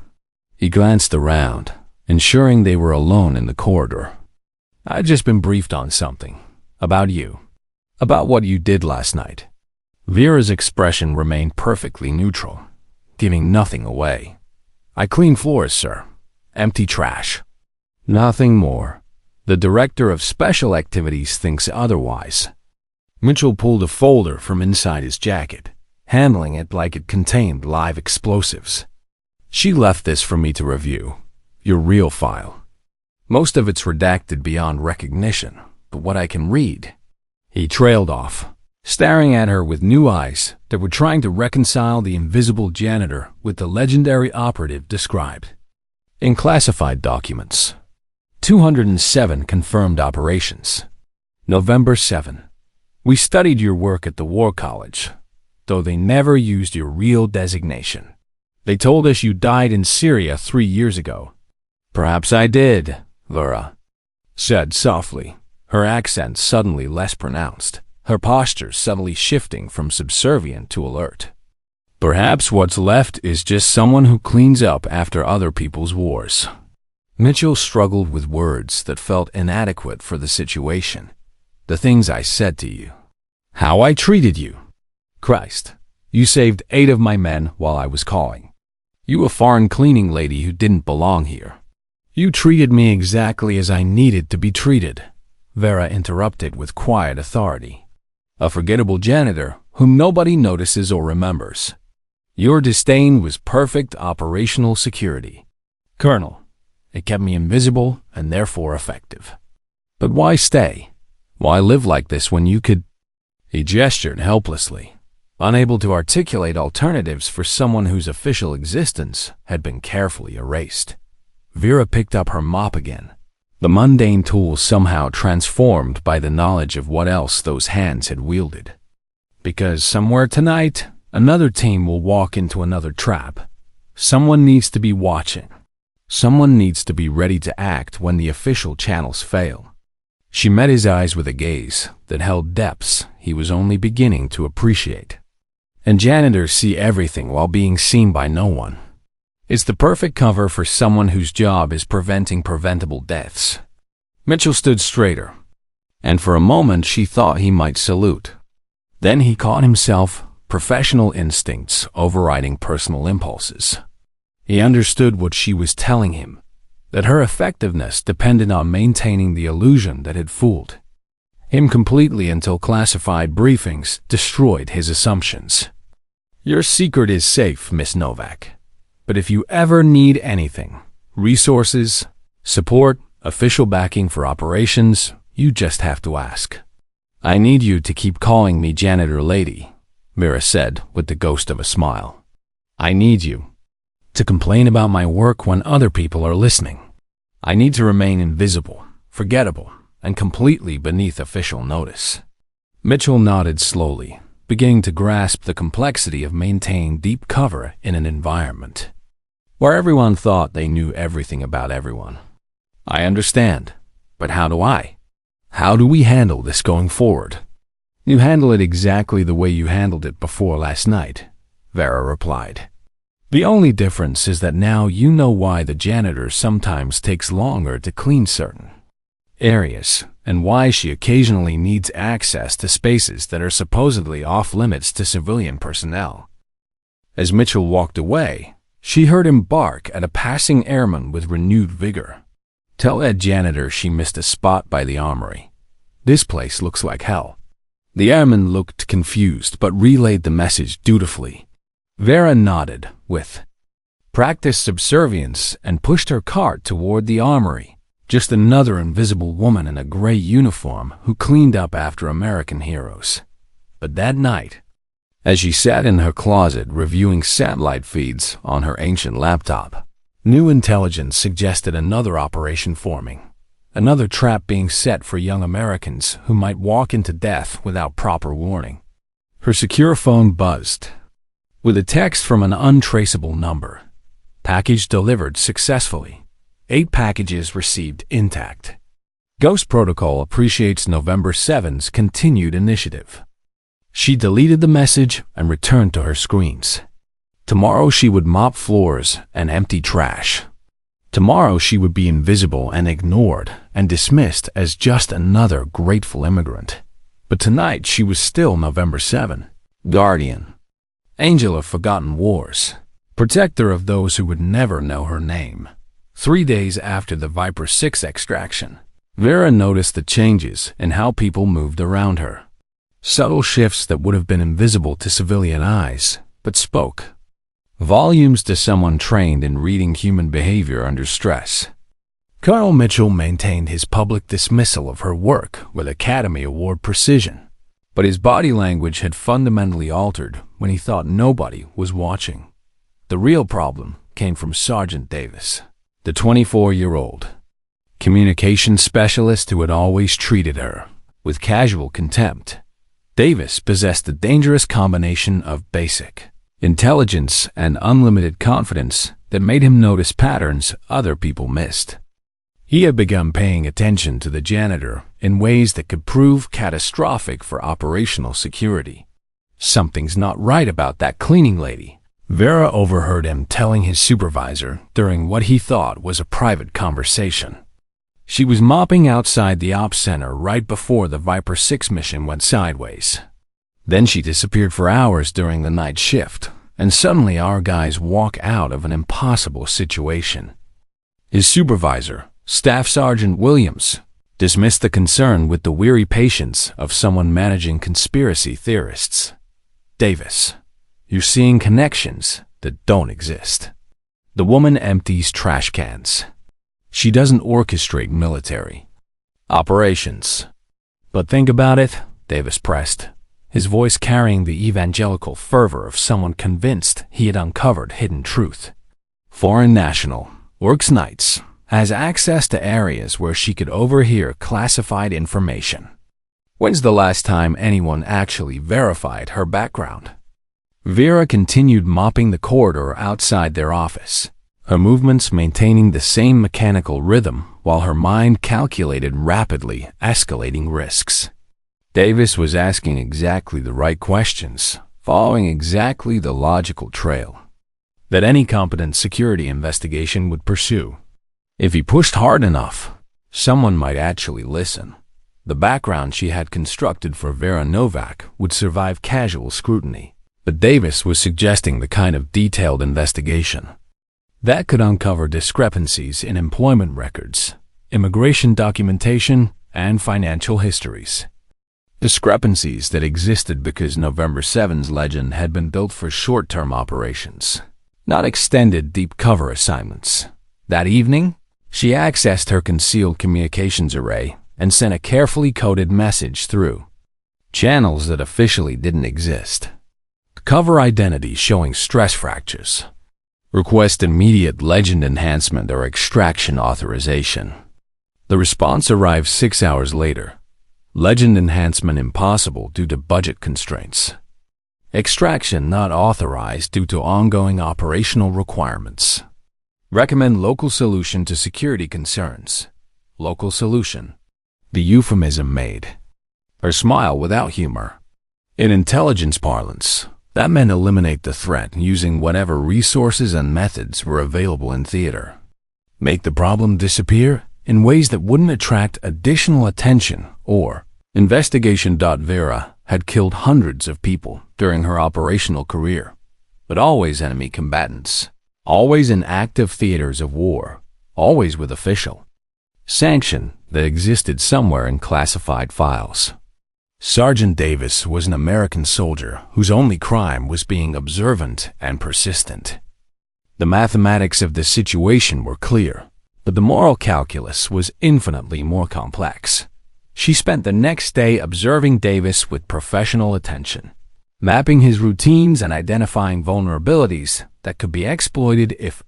He glanced around, ensuring they were alone in the corridor. "I'd just been briefed on something. About you. About what you did last night." Vera's expression remained perfectly neutral, giving nothing away. "I clean floors, sir. Empty trash. Nothing more." The director of special activities thinks otherwise. Mitchell pulled a folder from inside his jacket, handling it like it contained live explosives. She left this for me to review. Your real file. Most of it's redacted beyond recognition, but what I can read. He trailed off, staring at her with new eyes that were trying to reconcile the invisible janitor with the legendary operative described. In classified documents, 207 confirmed operations. November 7. We studied your work at the War College, though they never used your real designation. They told us you died in Syria 3 years ago. Perhaps I did, Vera said softly, her accent suddenly less pronounced, her posture subtly shifting from subservient to alert. Perhaps what's left is just someone who cleans up after other people's wars. Mitchell struggled with words that felt inadequate for the situation. The things I said to you. How I treated you. Christ, you saved 8 of my men while I was calling. You a foreign cleaning lady who didn't belong here. You treated me exactly as I needed to be treated, Vera interrupted with quiet authority. A forgettable janitor whom nobody notices or remembers. Your disdain was perfect operational security. Colonel, it kept me invisible and therefore effective. But why stay? Why live like this when you could? He gestured helplessly, unable to articulate alternatives for someone whose official existence had been carefully erased. Vera picked up her mop again, the mundane tool somehow transformed by the knowledge of what else those hands had wielded. Because somewhere tonight, another team will walk into another trap. Someone needs to be watching. Someone needs to be ready to act when the official channels fail. She met his eyes with a gaze that held depths he was only beginning to appreciate. And janitors see everything while being seen by no one. It's the perfect cover for someone whose job is preventing preventable deaths. Mitchell stood straighter, and for a moment she thought he might salute. Then he caught himself, professional instincts overriding personal impulses. He understood what she was telling him, that her effectiveness depended on maintaining the illusion that had fooled him completely until classified briefings destroyed his assumptions. Your secret is safe, Miss Novak. But if you ever need anything, resources, support, official backing for operations, you just have to ask. I need you to keep calling me Janitor Lady, Vera said with the ghost of a smile. I need you to complain about my work when other people are listening. I need to remain invisible, forgettable, and completely beneath official notice. Mitchell nodded slowly, beginning to grasp the complexity of maintaining deep cover in an environment where everyone thought they knew everything about everyone. I understand, but how do I? How do we handle this going forward? You handle it exactly the way you handled it before last night, Vera replied. The only difference is that now you know why the janitor sometimes takes longer to clean certain areas, and why she occasionally needs access to spaces that are supposedly off-limits to civilian personnel. As Mitchell walked away, she heard him bark at a passing airman with renewed vigor. Tell that janitor she missed a spot by the armory. This place looks like hell. The airman looked confused but relayed the message dutifully. Vera nodded with practiced subservience and pushed her cart toward the armory. Just another invisible woman in a gray uniform who cleaned up after American heroes. But that night, as she sat in her closet reviewing satellite feeds on her ancient laptop, new intelligence suggested another operation forming, another trap being set for young Americans who might walk into death without proper warning. Her secure phone buzzed with a text from an untraceable number. Package delivered successfully. 8 packages received intact. Ghost Protocol appreciates November 7's continued initiative. She deleted the message and returned to her screens. Tomorrow she would mop floors and empty trash. Tomorrow she would be invisible and ignored and dismissed as just another grateful immigrant. But tonight she was still November 7, Guardian, Angel of Forgotten Wars, protector of those who would never know her name. 3 days after the Viper 6 extraction, Vera noticed the changes in how people moved around her. Subtle shifts that would have been invisible to civilian eyes, but spoke volumes to someone trained in reading human behavior under stress. Colonel Mitchell maintained his public dismissal of her work with Academy Award precision, but his body language had fundamentally altered when he thought nobody was watching. The real problem came from Sergeant Davis, the 24-year-old communication specialist who had always treated her with casual contempt. Davis possessed the dangerous combination of basic intelligence and unlimited confidence that made him notice patterns other people missed. He had begun paying attention to the janitor in ways that could prove catastrophic for operational security. "Something's not right about that cleaning lady," Vera overheard him telling his supervisor during what he thought was a private conversation. She was mopping outside the ops center right before the Viper 6 mission went sideways. Then she disappeared for hours during the night shift, and suddenly our guys walk out of an impossible situation. His supervisor, Staff Sergeant Williams, dismissed the concern with the weary patience of someone managing conspiracy theorists. "Davis, you're seeing connections that don't exist. The woman empties trash cans. She doesn't orchestrate military operations." "But think about it," Davis pressed, his voice carrying the evangelical fervor of someone convinced he had uncovered hidden truth. "Foreign national, works nights, has access to areas where she could overhear classified information. When's the last time anyone actually verified her background?" Vera continued mopping the corridor outside their office, her movements maintaining the same mechanical rhythm while her mind calculated rapidly escalating risks. Davis was asking exactly the right questions, following exactly the logical trail that any competent security investigation would pursue. If he pushed hard enough, someone might actually listen. The background she had constructed for Vera Novak would survive casual scrutiny, but Davis was suggesting the kind of detailed investigation that could uncover discrepancies in employment records, immigration documentation, and financial histories. Discrepancies that existed because November 7's legend had been built for short-term operations, not extended deep cover assignments. That evening, she accessed her concealed communications array and sent a carefully coded message through channels that officially didn't exist. Cover identity showing stress fractures. Request immediate legend enhancement or extraction authorization. The response arrived 6 hours later. Legend enhancement impossible due to budget constraints. Extraction not authorized due to ongoing operational requirements. Recommend local solution to security concerns. Local solution. The euphemism made her smile without humor. In intelligence parlance, that meant eliminate the threat using whatever resources and methods were available in theater. Make the problem disappear in ways that wouldn't attract additional attention or investigation. Vera had killed hundreds of people during her operational career, but always enemy combatants, always in active theaters of war, always with official sanction that existed somewhere in classified files. Sergeant Davis was an American soldier whose only crime was being observant and persistent. The mathematics of the situation were clear, but the moral calculus was infinitely more complex. She spent the next day observing Davis with professional attention, mapping his routines and identifying vulnerabilities that could be exploited if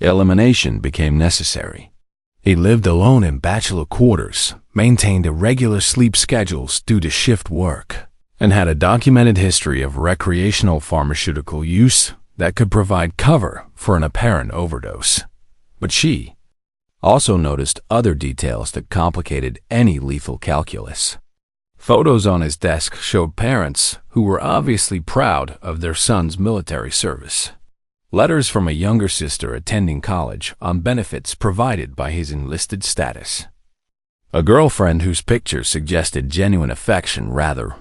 elimination became necessary. He lived alone in bachelor quarters, maintained irregular sleep schedules due to shift work, and had a documented history of recreational pharmaceutical use that could provide cover for an apparent overdose. But she also noticed other details that complicated any lethal calculus. Photos on his desk showed parents who were obviously proud of their son's military service. Letters from a younger sister attending college on benefits provided by his enlisted status. A girlfriend whose picture suggested genuine affection rather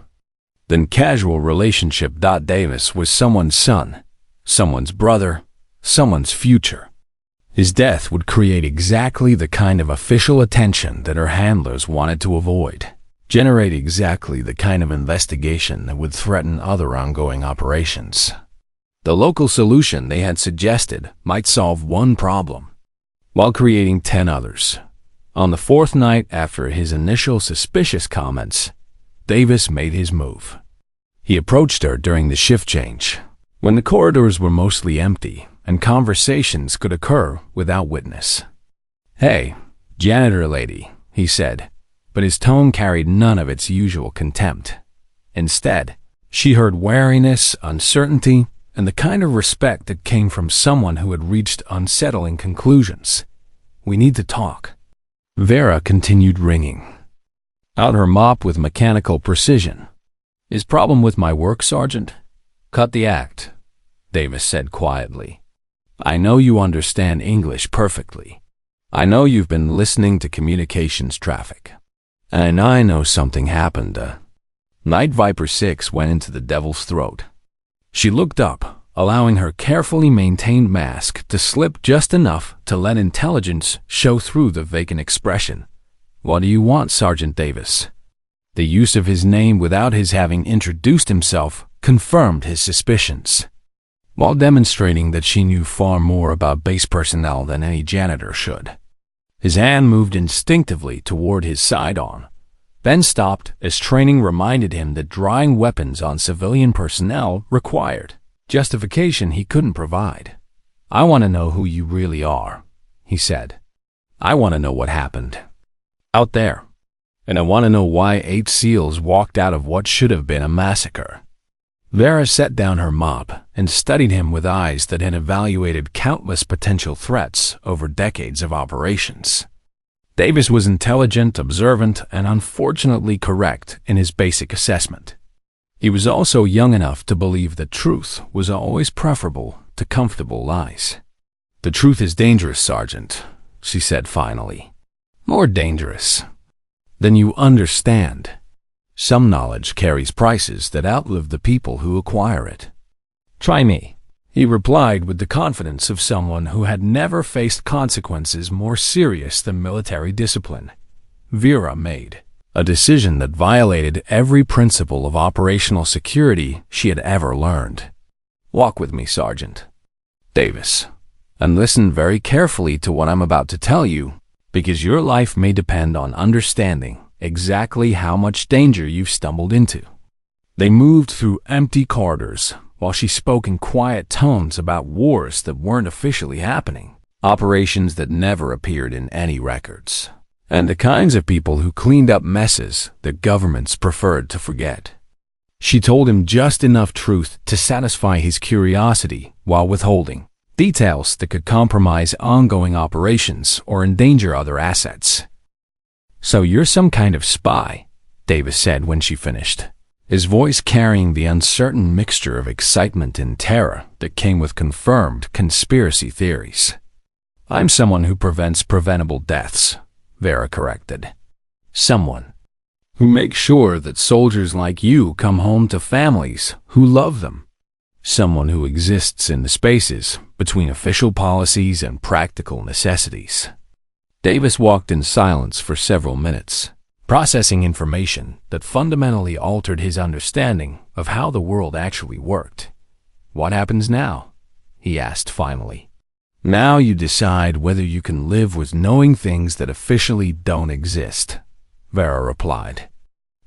than casual relationship. Davis was someone's son, someone's brother, someone's future. His death would create exactly the kind of official attention that her handlers wanted to avoid, generate exactly the kind of investigation that would threaten other ongoing operations. The local solution they had suggested might solve one problem, while creating 10 others. On the fourth night after his initial suspicious comments, Davis made his move. He approached her during the shift change, when the corridors were mostly empty and conversations could occur without witness. "Hey, janitor lady," he said, but his tone carried none of its usual contempt. Instead, she heard wariness, uncertainty, and the kind of respect that came from someone who had reached unsettling conclusions. "We need to talk." Vera continued ringing out her mop with mechanical precision. "Is problem with my work, Sergeant?" "Cut the act," Davis said quietly. "I know you understand English perfectly. I know you've been listening to communications traffic. And I know something happened. Night Viper 6 went into the devil's throat." She looked up, allowing her carefully maintained mask to slip just enough to let intelligence show through the vacant expression. "What do you want, Sergeant Davis?" The use of his name without his having introduced himself confirmed his suspicions, while demonstrating that she knew far more about base personnel than any janitor should. His hand moved instinctively toward his sidearm, then stopped as training reminded him that drying weapons on civilian personnel required justification he couldn't provide. "I want to know who you really are," he said. "I want to know what happened out there, and I want to know why 8 SEALs walked out of what should have been a massacre." Vera set down her mop and studied him with eyes that had evaluated countless potential threats over decades of operations. Davis was intelligent, observant, and unfortunately correct in his basic assessment. He was also young enough to believe that truth was always preferable to comfortable lies. "The truth is dangerous, Sergeant," she said finally. "More dangerous than you understand. Some knowledge carries prices that outlive the people who acquire it." "Try me," he replied with the confidence of someone who had never faced consequences more serious than military discipline. Vera made a decision that violated every principle of operational security she had ever learned. "Walk with me, Sergeant Davis, and listen very carefully to what I'm about to tell you, because your life may depend on understanding exactly how much danger you've stumbled into." They moved through empty corridors while she spoke in quiet tones about wars that weren't officially happening, operations that never appeared in any records, and the kinds of people who cleaned up messes that governments preferred to forget. She told him just enough truth to satisfy his curiosity while withholding details that could compromise ongoing operations or endanger other assets. "So you're some kind of spy," Davis said when she finished, his voice carrying the uncertain mixture of excitement and terror that came with confirmed conspiracy theories. "I'm someone who prevents preventable deaths," Vera corrected. "Someone who makes sure that soldiers like you come home to families who love them. Someone who exists in the spaces between official policies and practical necessities." Davis walked in silence for several minutes, processing information that fundamentally altered his understanding of how the world actually worked. "What happens now?" he asked finally. "Now you decide whether you can live with knowing things that officially don't exist," Vera replied.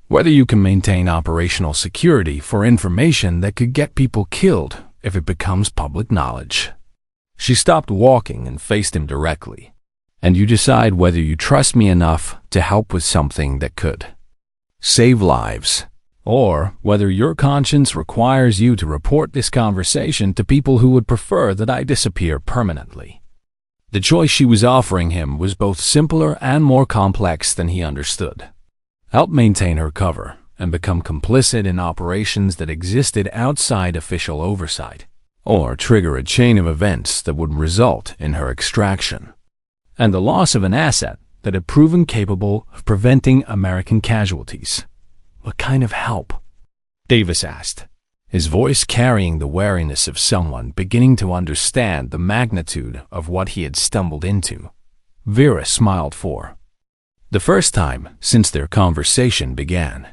"Whether you can maintain operational security for information that could get people killed if it becomes public knowledge." She stopped walking and faced him directly. "And you decide whether you trust me enough to help with something that could save lives, or whether your conscience requires you to report this conversation to people who would prefer that I disappear permanently." The choice she was offering him was both simpler and more complex than he understood. Help maintain her cover and become complicit in operations that existed outside official oversight, or trigger a chain of events that would result in her extraction and the loss of an asset that had proven capable of preventing American casualties. "What kind of help?" Davis asked, his voice carrying the wariness of someone beginning to understand the magnitude of what he had stumbled into. Vera smiled for the first time since their conversation began.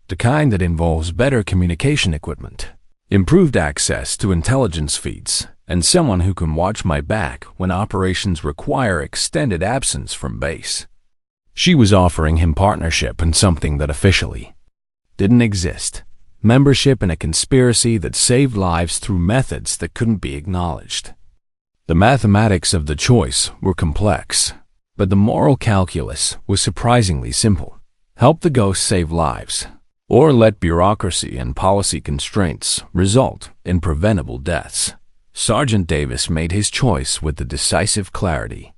The kind that involves better communication equipment, improved access to intelligence feeds, and someone who can watch my back when operations require extended absence from base. She was offering him partnership in something that officially didn't exist. Membership in a conspiracy that saved lives through methods that couldn't be acknowledged. The mathematics of the choice were complex, but the moral calculus was surprisingly simple. Help the ghost save lives, or let bureaucracy and policy constraints result in preventable deaths. Sergeant Davis made his choice with the decisive clarity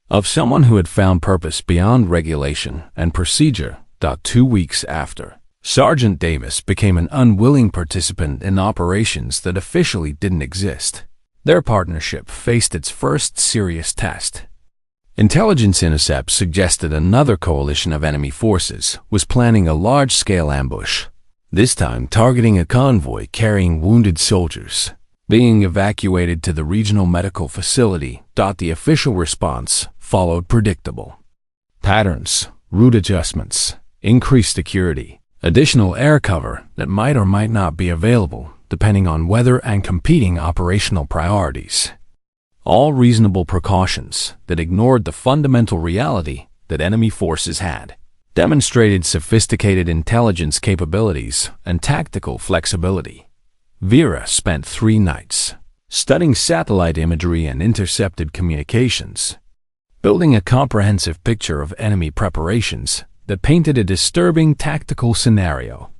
of someone who had found purpose beyond regulation and procedure. 2 weeks after, Sergeant Davis became an unwilling participant in operations that officially didn't exist. Their partnership faced its first serious test. Intelligence intercepts suggested another coalition of enemy forces was planning a large-scale ambush, this time targeting a convoy carrying wounded soldiers being evacuated to the regional medical facility. The official response followed predictable patterns, route adjustments, increased security, additional air cover that might or might not be available depending on weather and competing operational priorities. All reasonable precautions that ignored the fundamental reality that enemy forces had demonstrated sophisticated intelligence capabilities and tactical flexibility. Vera spent 3 nights studying satellite imagery and intercepted communications, building a comprehensive picture of enemy preparations that painted a disturbing tactical scenario.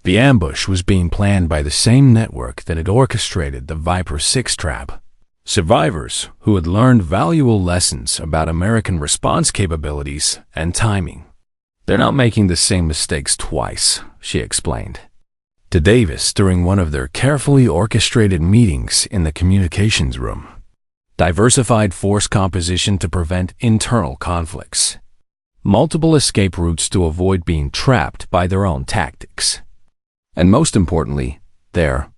The ambush was being planned by the same network that had orchestrated the Viper 6 trap. Survivors who had learned valuable lessons about American response capabilities and timing. They're not making the same mistakes twice, she explained to Davis during one of their carefully orchestrated meetings in the communications room. Diversified force composition to prevent internal conflicts. Multiple escape routes to avoid being trapped by their own tactics. And most importantly, they're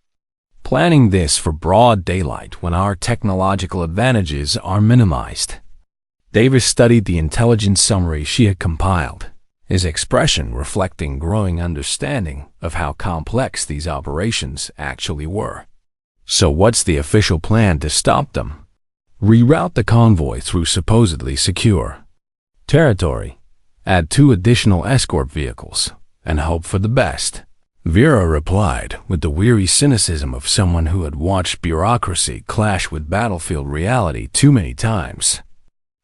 planning this for broad daylight when our technological advantages are minimized. Davis studied the intelligence summary she had compiled, his expression reflecting growing understanding of how complex these operations actually were. So what's the official plan to stop them? Reroute the convoy through supposedly secure territory, add 2 additional escort vehicles, and hope for the best. Vera replied with the weary cynicism of someone who had watched bureaucracy clash with battlefield reality too many times.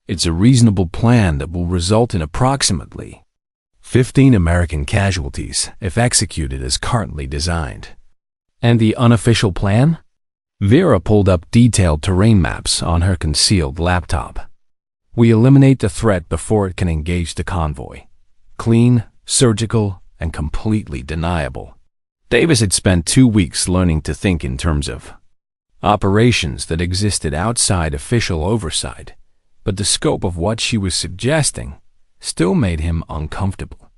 It's a reasonable plan that will result in approximately 15 American casualties if executed as currently designed. And the unofficial plan? Vera pulled up detailed terrain maps on her concealed laptop. We eliminate the threat before it can engage the convoy. Clean, surgical, and completely deniable. Davis had spent 2 weeks learning to think in terms of operations that existed outside official oversight, but the scope of what she was suggesting still made him uncomfortable.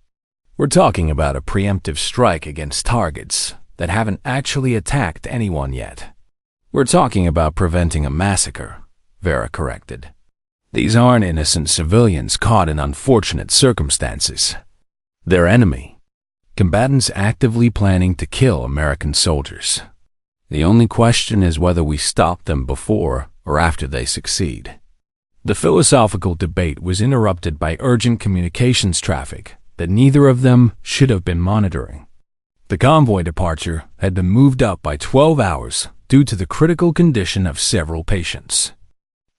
We're talking about a preemptive strike against targets that haven't actually attacked anyone yet. We're talking about preventing a massacre, Vera corrected. These aren't innocent civilians caught in unfortunate circumstances. They're enemy combatants actively planning to kill American soldiers. The only question is whether we stop them before or after they succeed. The philosophical debate was interrupted by urgent communications traffic that neither of them should have been monitoring. The convoy departure had been moved up by 12 hours due to the critical condition of several patients.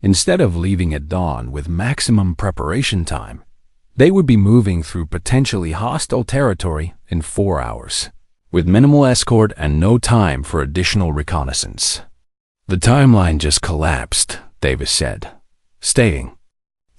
Instead of leaving at dawn with maximum preparation time, they would be moving through potentially hostile territory in 4 hours, with minimal escort and no time for additional reconnaissance. The timeline just collapsed, Davis said, stating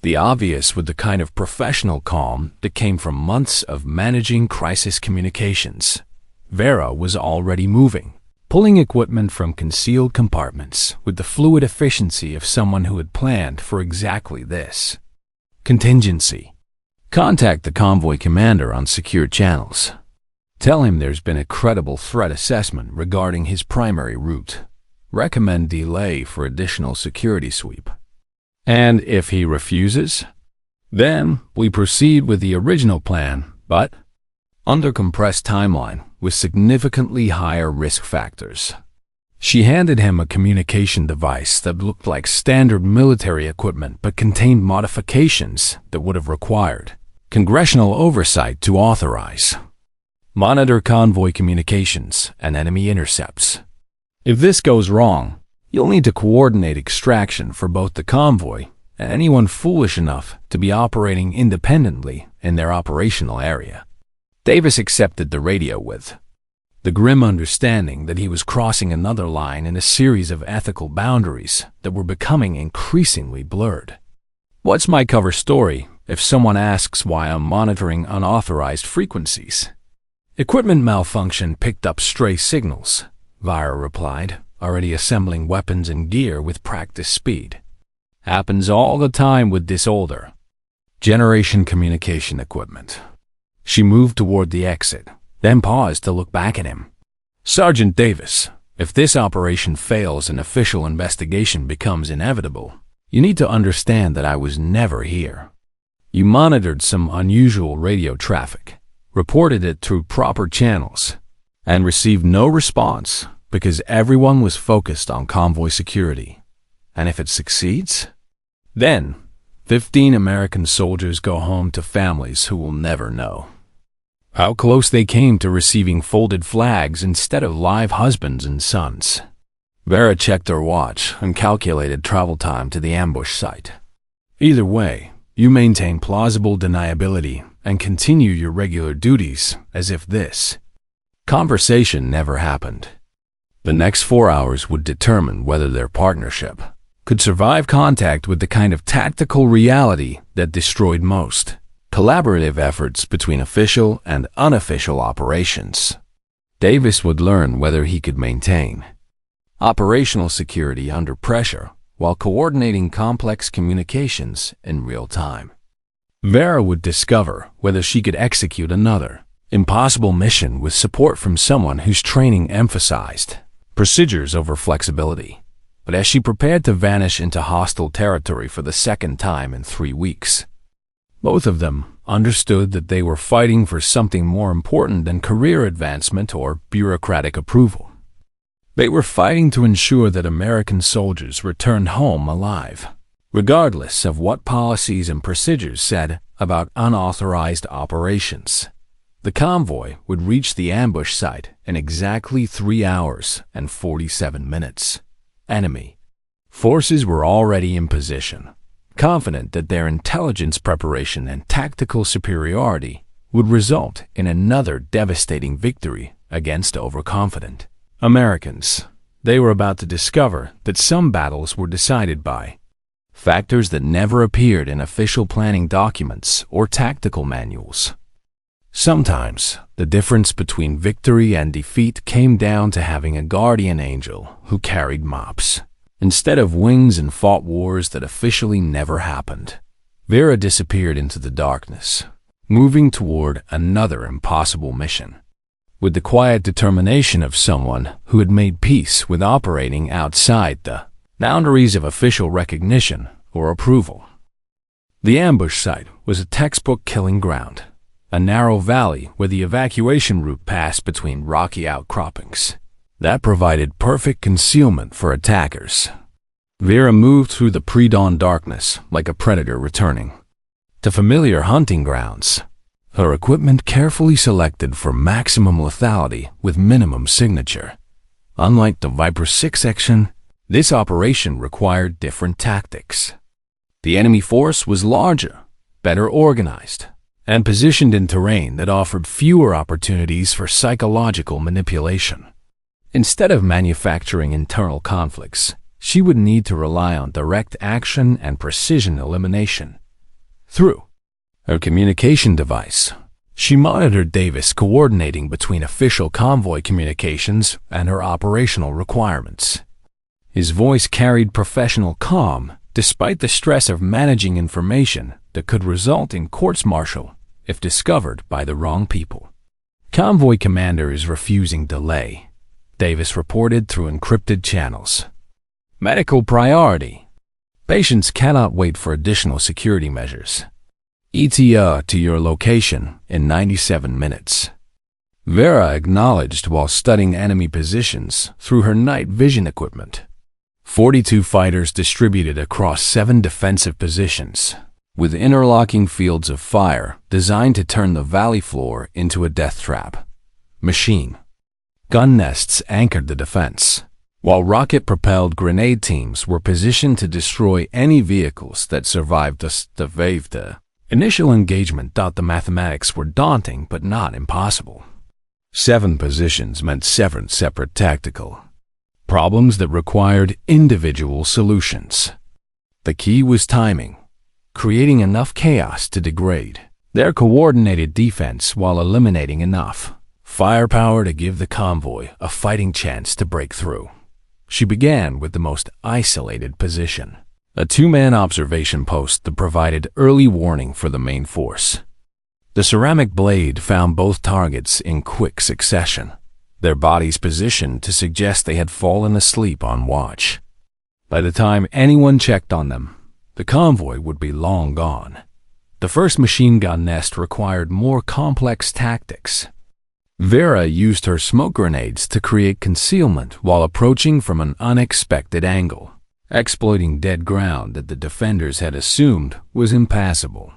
the obvious with the kind of professional calm that came from months of managing crisis communications. Vera was already moving, pulling equipment from concealed compartments with the fluid efficiency of someone who had planned for exactly this. Contingency. Contact the convoy commander on secure channels. Tell him there's been a credible threat assessment regarding his primary route. Recommend delay for additional security sweep. And if he refuses, then we proceed with the original plan, but under compressed timeline with significantly higher risk factors. She handed him a communication device that looked like standard military equipment but contained modifications that would have required congressional oversight to authorize. Monitor convoy communications and enemy intercepts. If this goes wrong, you'll need to coordinate extraction for both the convoy and anyone foolish enough to be operating independently in their operational area. Davis accepted the radio with the grim understanding that he was crossing another line in a series of ethical boundaries that were becoming increasingly blurred. What's my cover story if someone asks why I'm monitoring unauthorized frequencies? Equipment malfunction picked up stray signals, Vira replied, already assembling weapons and gear with practice speed. Happens all the time with this older generation communication equipment. She moved toward the exit, then paused to look back at him. Sergeant Davis, if this operation fails and official investigation becomes inevitable, you need to understand that I was never here. You monitored some unusual radio traffic, reported it through proper channels, and received no response because everyone was focused on convoy security. And if it succeeds, then 15 American soldiers go home to families who will never know how close they came to receiving folded flags instead of live husbands and sons. Vera checked her watch and calculated travel time to the ambush site. Either way, you maintain plausible deniability and continue your regular duties as if this conversation never happened. The next 4 hours would determine whether their partnership could survive contact with the kind of tactical reality that destroyed most collaborative efforts between official and unofficial operations. Davis would learn whether he could maintain operational security under pressure while coordinating complex communications in real time. Vera would discover whether she could execute another impossible mission with support from someone whose training emphasized procedures over flexibility. But as she prepared to vanish into hostile territory for the second time in 3 weeks, both of them understood that they were fighting for something more important than career advancement or bureaucratic approval. They were fighting to ensure that American soldiers returned home alive, regardless of what policies and procedures said about unauthorized operations. The convoy would reach the ambush site in exactly 3 hours and 47 minutes. Enemy forces were already in position, confident that their intelligence preparation and tactical superiority would result in another devastating victory against overconfident Americans. They were about to discover that some battles were decided by factors that never appeared in official planning documents or tactical manuals. Sometimes, the difference between victory and defeat came down to having a guardian angel who carried mops instead of wings and fought wars that officially never happened. Vera disappeared into the darkness, moving toward another impossible mission, with the quiet determination of someone who had made peace with operating outside the boundaries of official recognition or approval. The ambush site was a textbook killing ground, a narrow valley where the evacuation route passed between rocky outcroppings. That provided perfect concealment for attackers. Vera moved through the pre-dawn darkness like a predator returning to familiar hunting grounds, her equipment carefully selected for maximum lethality with minimum signature. Unlike the Viper 6 action, this operation required different tactics. The enemy force was larger, better organized, and positioned in terrain that offered fewer opportunities for psychological manipulation. Instead of manufacturing internal conflicts, she would need to rely on direct action and precision elimination. Through her communication device, she monitored Davis coordinating between official convoy communications and her operational requirements. His voice carried professional calm despite the stress of managing information that could result in courts-martial if discovered by the wrong people. Convoy commander is refusing delay, Davis reported through encrypted channels. Medical priority. Patients cannot wait for additional security measures. ETA to your location in 97 minutes. Vera acknowledged while studying enemy positions through her night vision equipment. 42 fighters distributed across 7 defensive positions, with interlocking fields of fire designed to turn the valley floor into a death trap. Machine gun nests anchored the defense, while rocket-propelled grenade teams were positioned to destroy any vehicles that survived the wave. The initial engagement thought the mathematics were daunting but not impossible. 7 positions meant 7 separate tactical problems that required individual solutions. The key was timing, creating enough chaos to degrade their coordinated defense while eliminating enough firepower to give the convoy a fighting chance to break through. She began with the most isolated position, a 2-man observation post that provided early warning for the main force. The ceramic blade found both targets in quick succession, their bodies positioned to suggest they had fallen asleep on watch. By the time anyone checked on them, the convoy would be long gone. The first machine gun nest required more complex tactics. Vera used her smoke grenades to create concealment while approaching from an unexpected angle, exploiting dead ground that the defenders had assumed was impassable.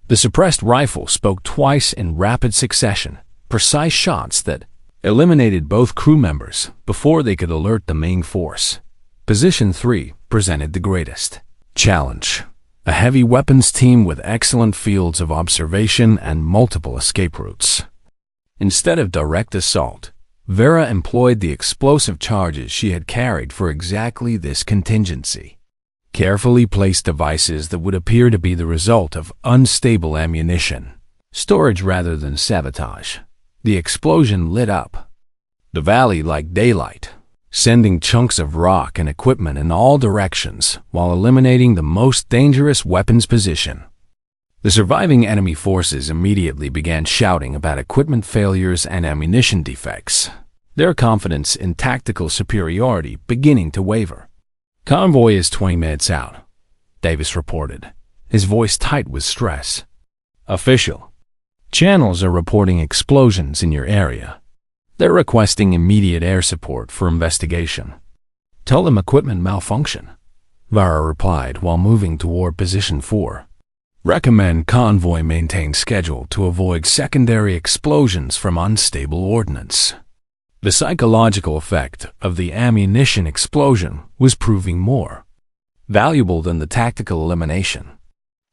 The suppressed rifle spoke twice in rapid succession, precise shots that eliminated both crew members before they could alert the main force. Position 3 presented the greatest challenge, a heavy weapons team with excellent fields of observation and multiple escape routes. Instead of direct assault, Vera employed the explosive charges she had carried for exactly this contingency. Carefully placed devices that would appear to be the result of unstable ammunition, storage rather than sabotage. The explosion lit up the valley like daylight, sending chunks of rock and equipment in all directions while eliminating the most dangerous weapons position. The surviving enemy forces immediately began shouting about equipment failures and ammunition defects, their confidence in tactical superiority beginning to waver. Convoy is 20 minutes out, Davis reported, his voice tight with stress. Official. Channels are reporting explosions in your area. They're requesting immediate air support for investigation. Tell them equipment malfunction, Vera replied while moving toward position 4. Recommend convoy maintain schedule to avoid secondary explosions from unstable ordnance. The psychological effect of the ammunition explosion was proving more valuable than the tactical elimination.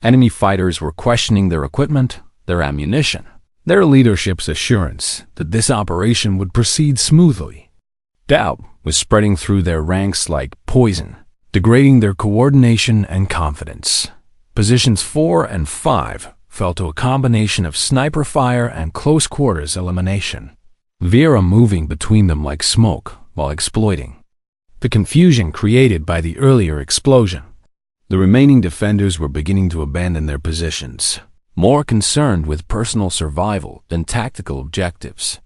Enemy fighters were questioning their equipment, their ammunition, their leadership's assurance that this operation would proceed smoothly. Doubt was spreading through their ranks like poison, degrading their coordination and confidence. Positions 4 and 5 fell to a combination of sniper fire and close quarters elimination, Vera moving between them like smoke while exploiting the confusion created by the earlier explosion. The remaining defenders were beginning to abandon their positions, more concerned with personal survival than tactical objectives.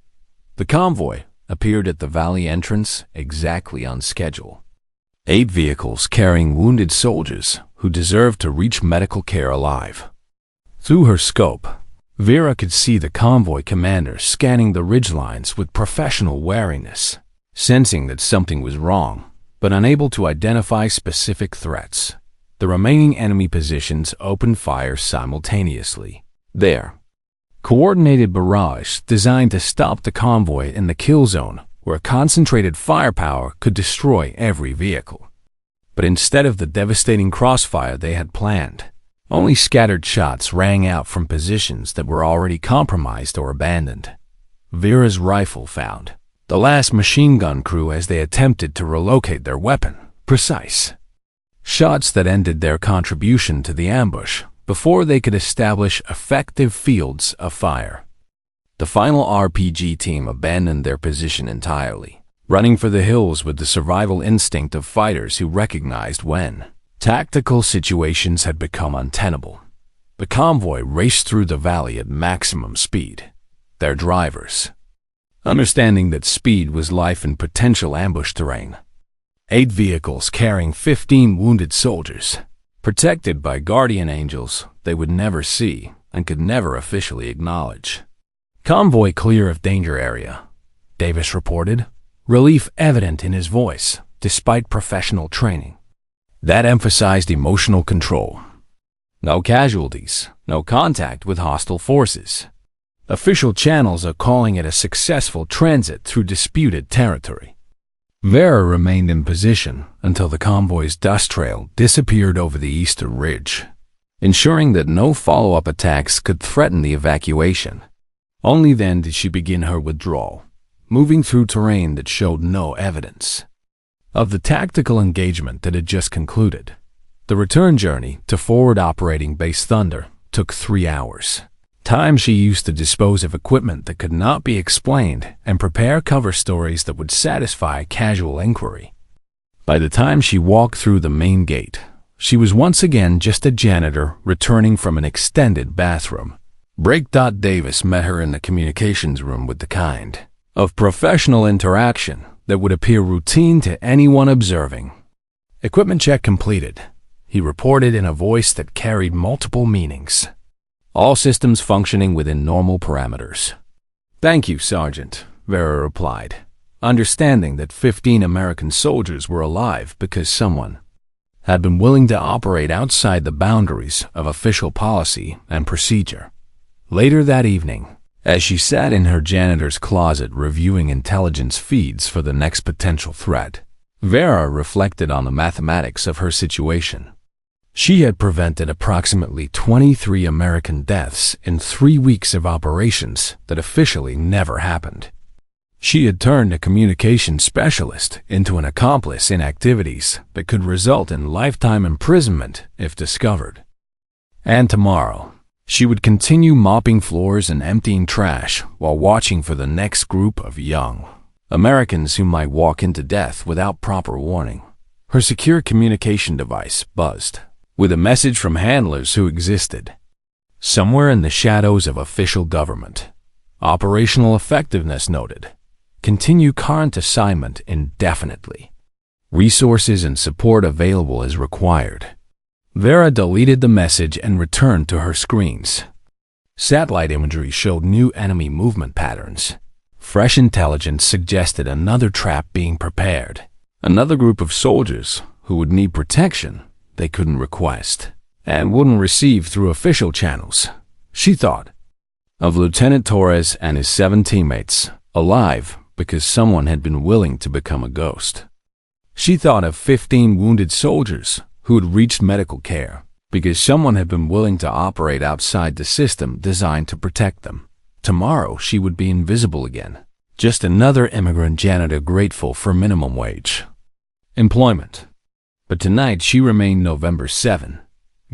The convoy appeared at the valley entrance exactly on schedule. 8 vehicles carrying wounded soldiers who deserved to reach medical care alive. Through her scope, Vera could see the convoy commander scanning the ridgelines with professional wariness, sensing that something was wrong, but unable to identify specific threats. The remaining enemy positions opened fire simultaneously. Their coordinated barrage designed to stop the convoy in the kill zone where concentrated firepower could destroy every vehicle. But instead of the devastating crossfire they had planned, only scattered shots rang out from positions that were already compromised or abandoned. Vera's rifle found the last machine gun crew as they attempted to relocate their weapon. Precise shots that ended their contribution to the ambush before they could establish effective fields of fire. The final RPG team abandoned their position entirely, running for the hills with the survival instinct of fighters who recognized when tactical situations had become untenable. The convoy raced through the valley at maximum speed, their drivers understanding that speed was life in potential ambush terrain. 8 vehicles carrying 15 wounded soldiers, protected by guardian angels they would never see and could never officially acknowledge. Convoy clear of danger area, Davis reported, relief evident in his voice despite professional training. That emphasized emotional control. No casualties, no contact with hostile forces. Official channels are calling it a successful transit through disputed territory. Vera remained in position until the convoy's dust trail disappeared over the eastern ridge, ensuring that no follow-up attacks could threaten the evacuation. Only then did she begin her withdrawal, moving through terrain that showed no evidence of the tactical engagement that had just concluded. The return journey to forward operating Base Thunder took 3 hours. Time she used to dispose of equipment that could not be explained and prepare cover stories that would satisfy casual inquiry. By the time she walked through the main gate, she was once again just a janitor returning from an extended bathroom. Davis met her in the communications room with the kind of professional interaction that would appear routine to anyone observing. "Equipment check completed," he reported in a voice that carried multiple meanings. "All systems functioning within normal parameters." "Thank you, Sergeant," Vera replied, understanding that 15 American soldiers were alive because someone had been willing to operate outside the boundaries of official policy and procedure. Later that evening, as she sat in her janitor's closet reviewing intelligence feeds for the next potential threat, Vera reflected on the mathematics of her situation. She had prevented approximately 23 American deaths in 3 weeks of operations that officially never happened. She had turned a communication specialist into an accomplice in activities that could result in lifetime imprisonment if discovered. And tomorrow, she would continue mopping floors and emptying trash while watching for the next group of young Americans who might walk into death without proper warning. Her secure communication device buzzed with a message from handlers who existed somewhere in the shadows of official government. Operational effectiveness noted. Continue current assignment indefinitely. Resources and support available as required. Vera deleted the message and returned to her screens. Satellite imagery showed new enemy movement patterns. Fresh intelligence suggested another trap being prepared. Another group of soldiers who would need protection they couldn't request and wouldn't receive through official channels. She thought of Lieutenant Torres and his 7 teammates, alive because someone had been willing to become a ghost. She thought of 15 wounded soldiers who had reached medical care because someone had been willing to operate outside the system designed to protect them. Tomorrow she would be invisible again, just another immigrant janitor grateful for minimum wage employment. But tonight she remained November 7,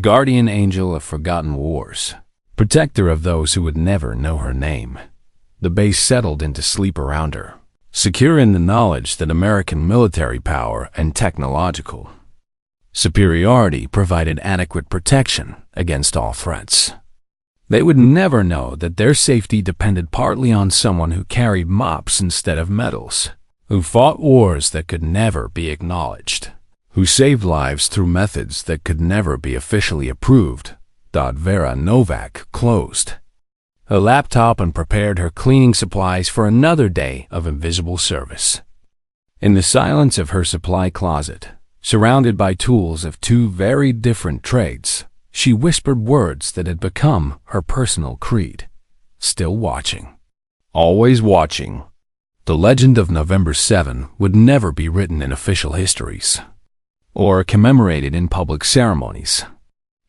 guardian angel of forgotten wars, protector of those who would never know her name. The base settled into sleep around her, secure in the knowledge that American military power and technological superiority provided adequate protection against all threats. They would never know that their safety depended partly on someone who carried mops instead of medals, who fought wars that could never be acknowledged, who saved lives through methods that could never be officially approved. Vera Novak closed her laptop and prepared her cleaning supplies for another day of invisible service. In the silence of her supply closet, surrounded by tools of 2 very different trades, she whispered words that had become her personal creed. Still watching. Always watching. The legend of November 7 would never be written in official histories or commemorated in public ceremonies.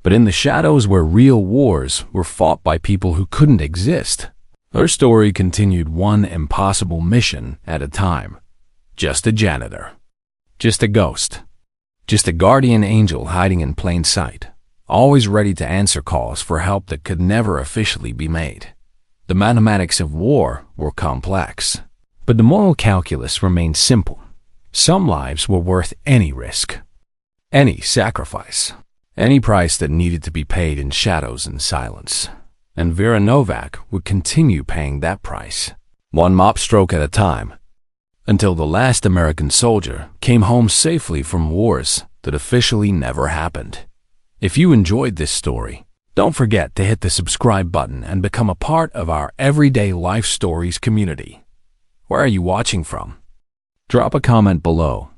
But in the shadows where real wars were fought by people who couldn't exist, her story continued one impossible mission at a time. Just a janitor. Just a ghost. Just a guardian angel hiding in plain sight, always ready to answer calls for help that could never officially be made. The mathematics of war were complex, but the moral calculus remained simple. Some lives were worth any risk, any sacrifice, any price that needed to be paid in shadows and silence. And Vera Novak would continue paying that price. one mop stroke at a time, until the last American soldier came home safely from wars that officially never happened. If you enjoyed this story, don't forget to hit the subscribe button and become a part of our Everyday Life Stories community. Where are you watching from? Drop a comment below.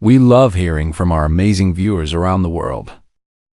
We love hearing from our amazing viewers around the world.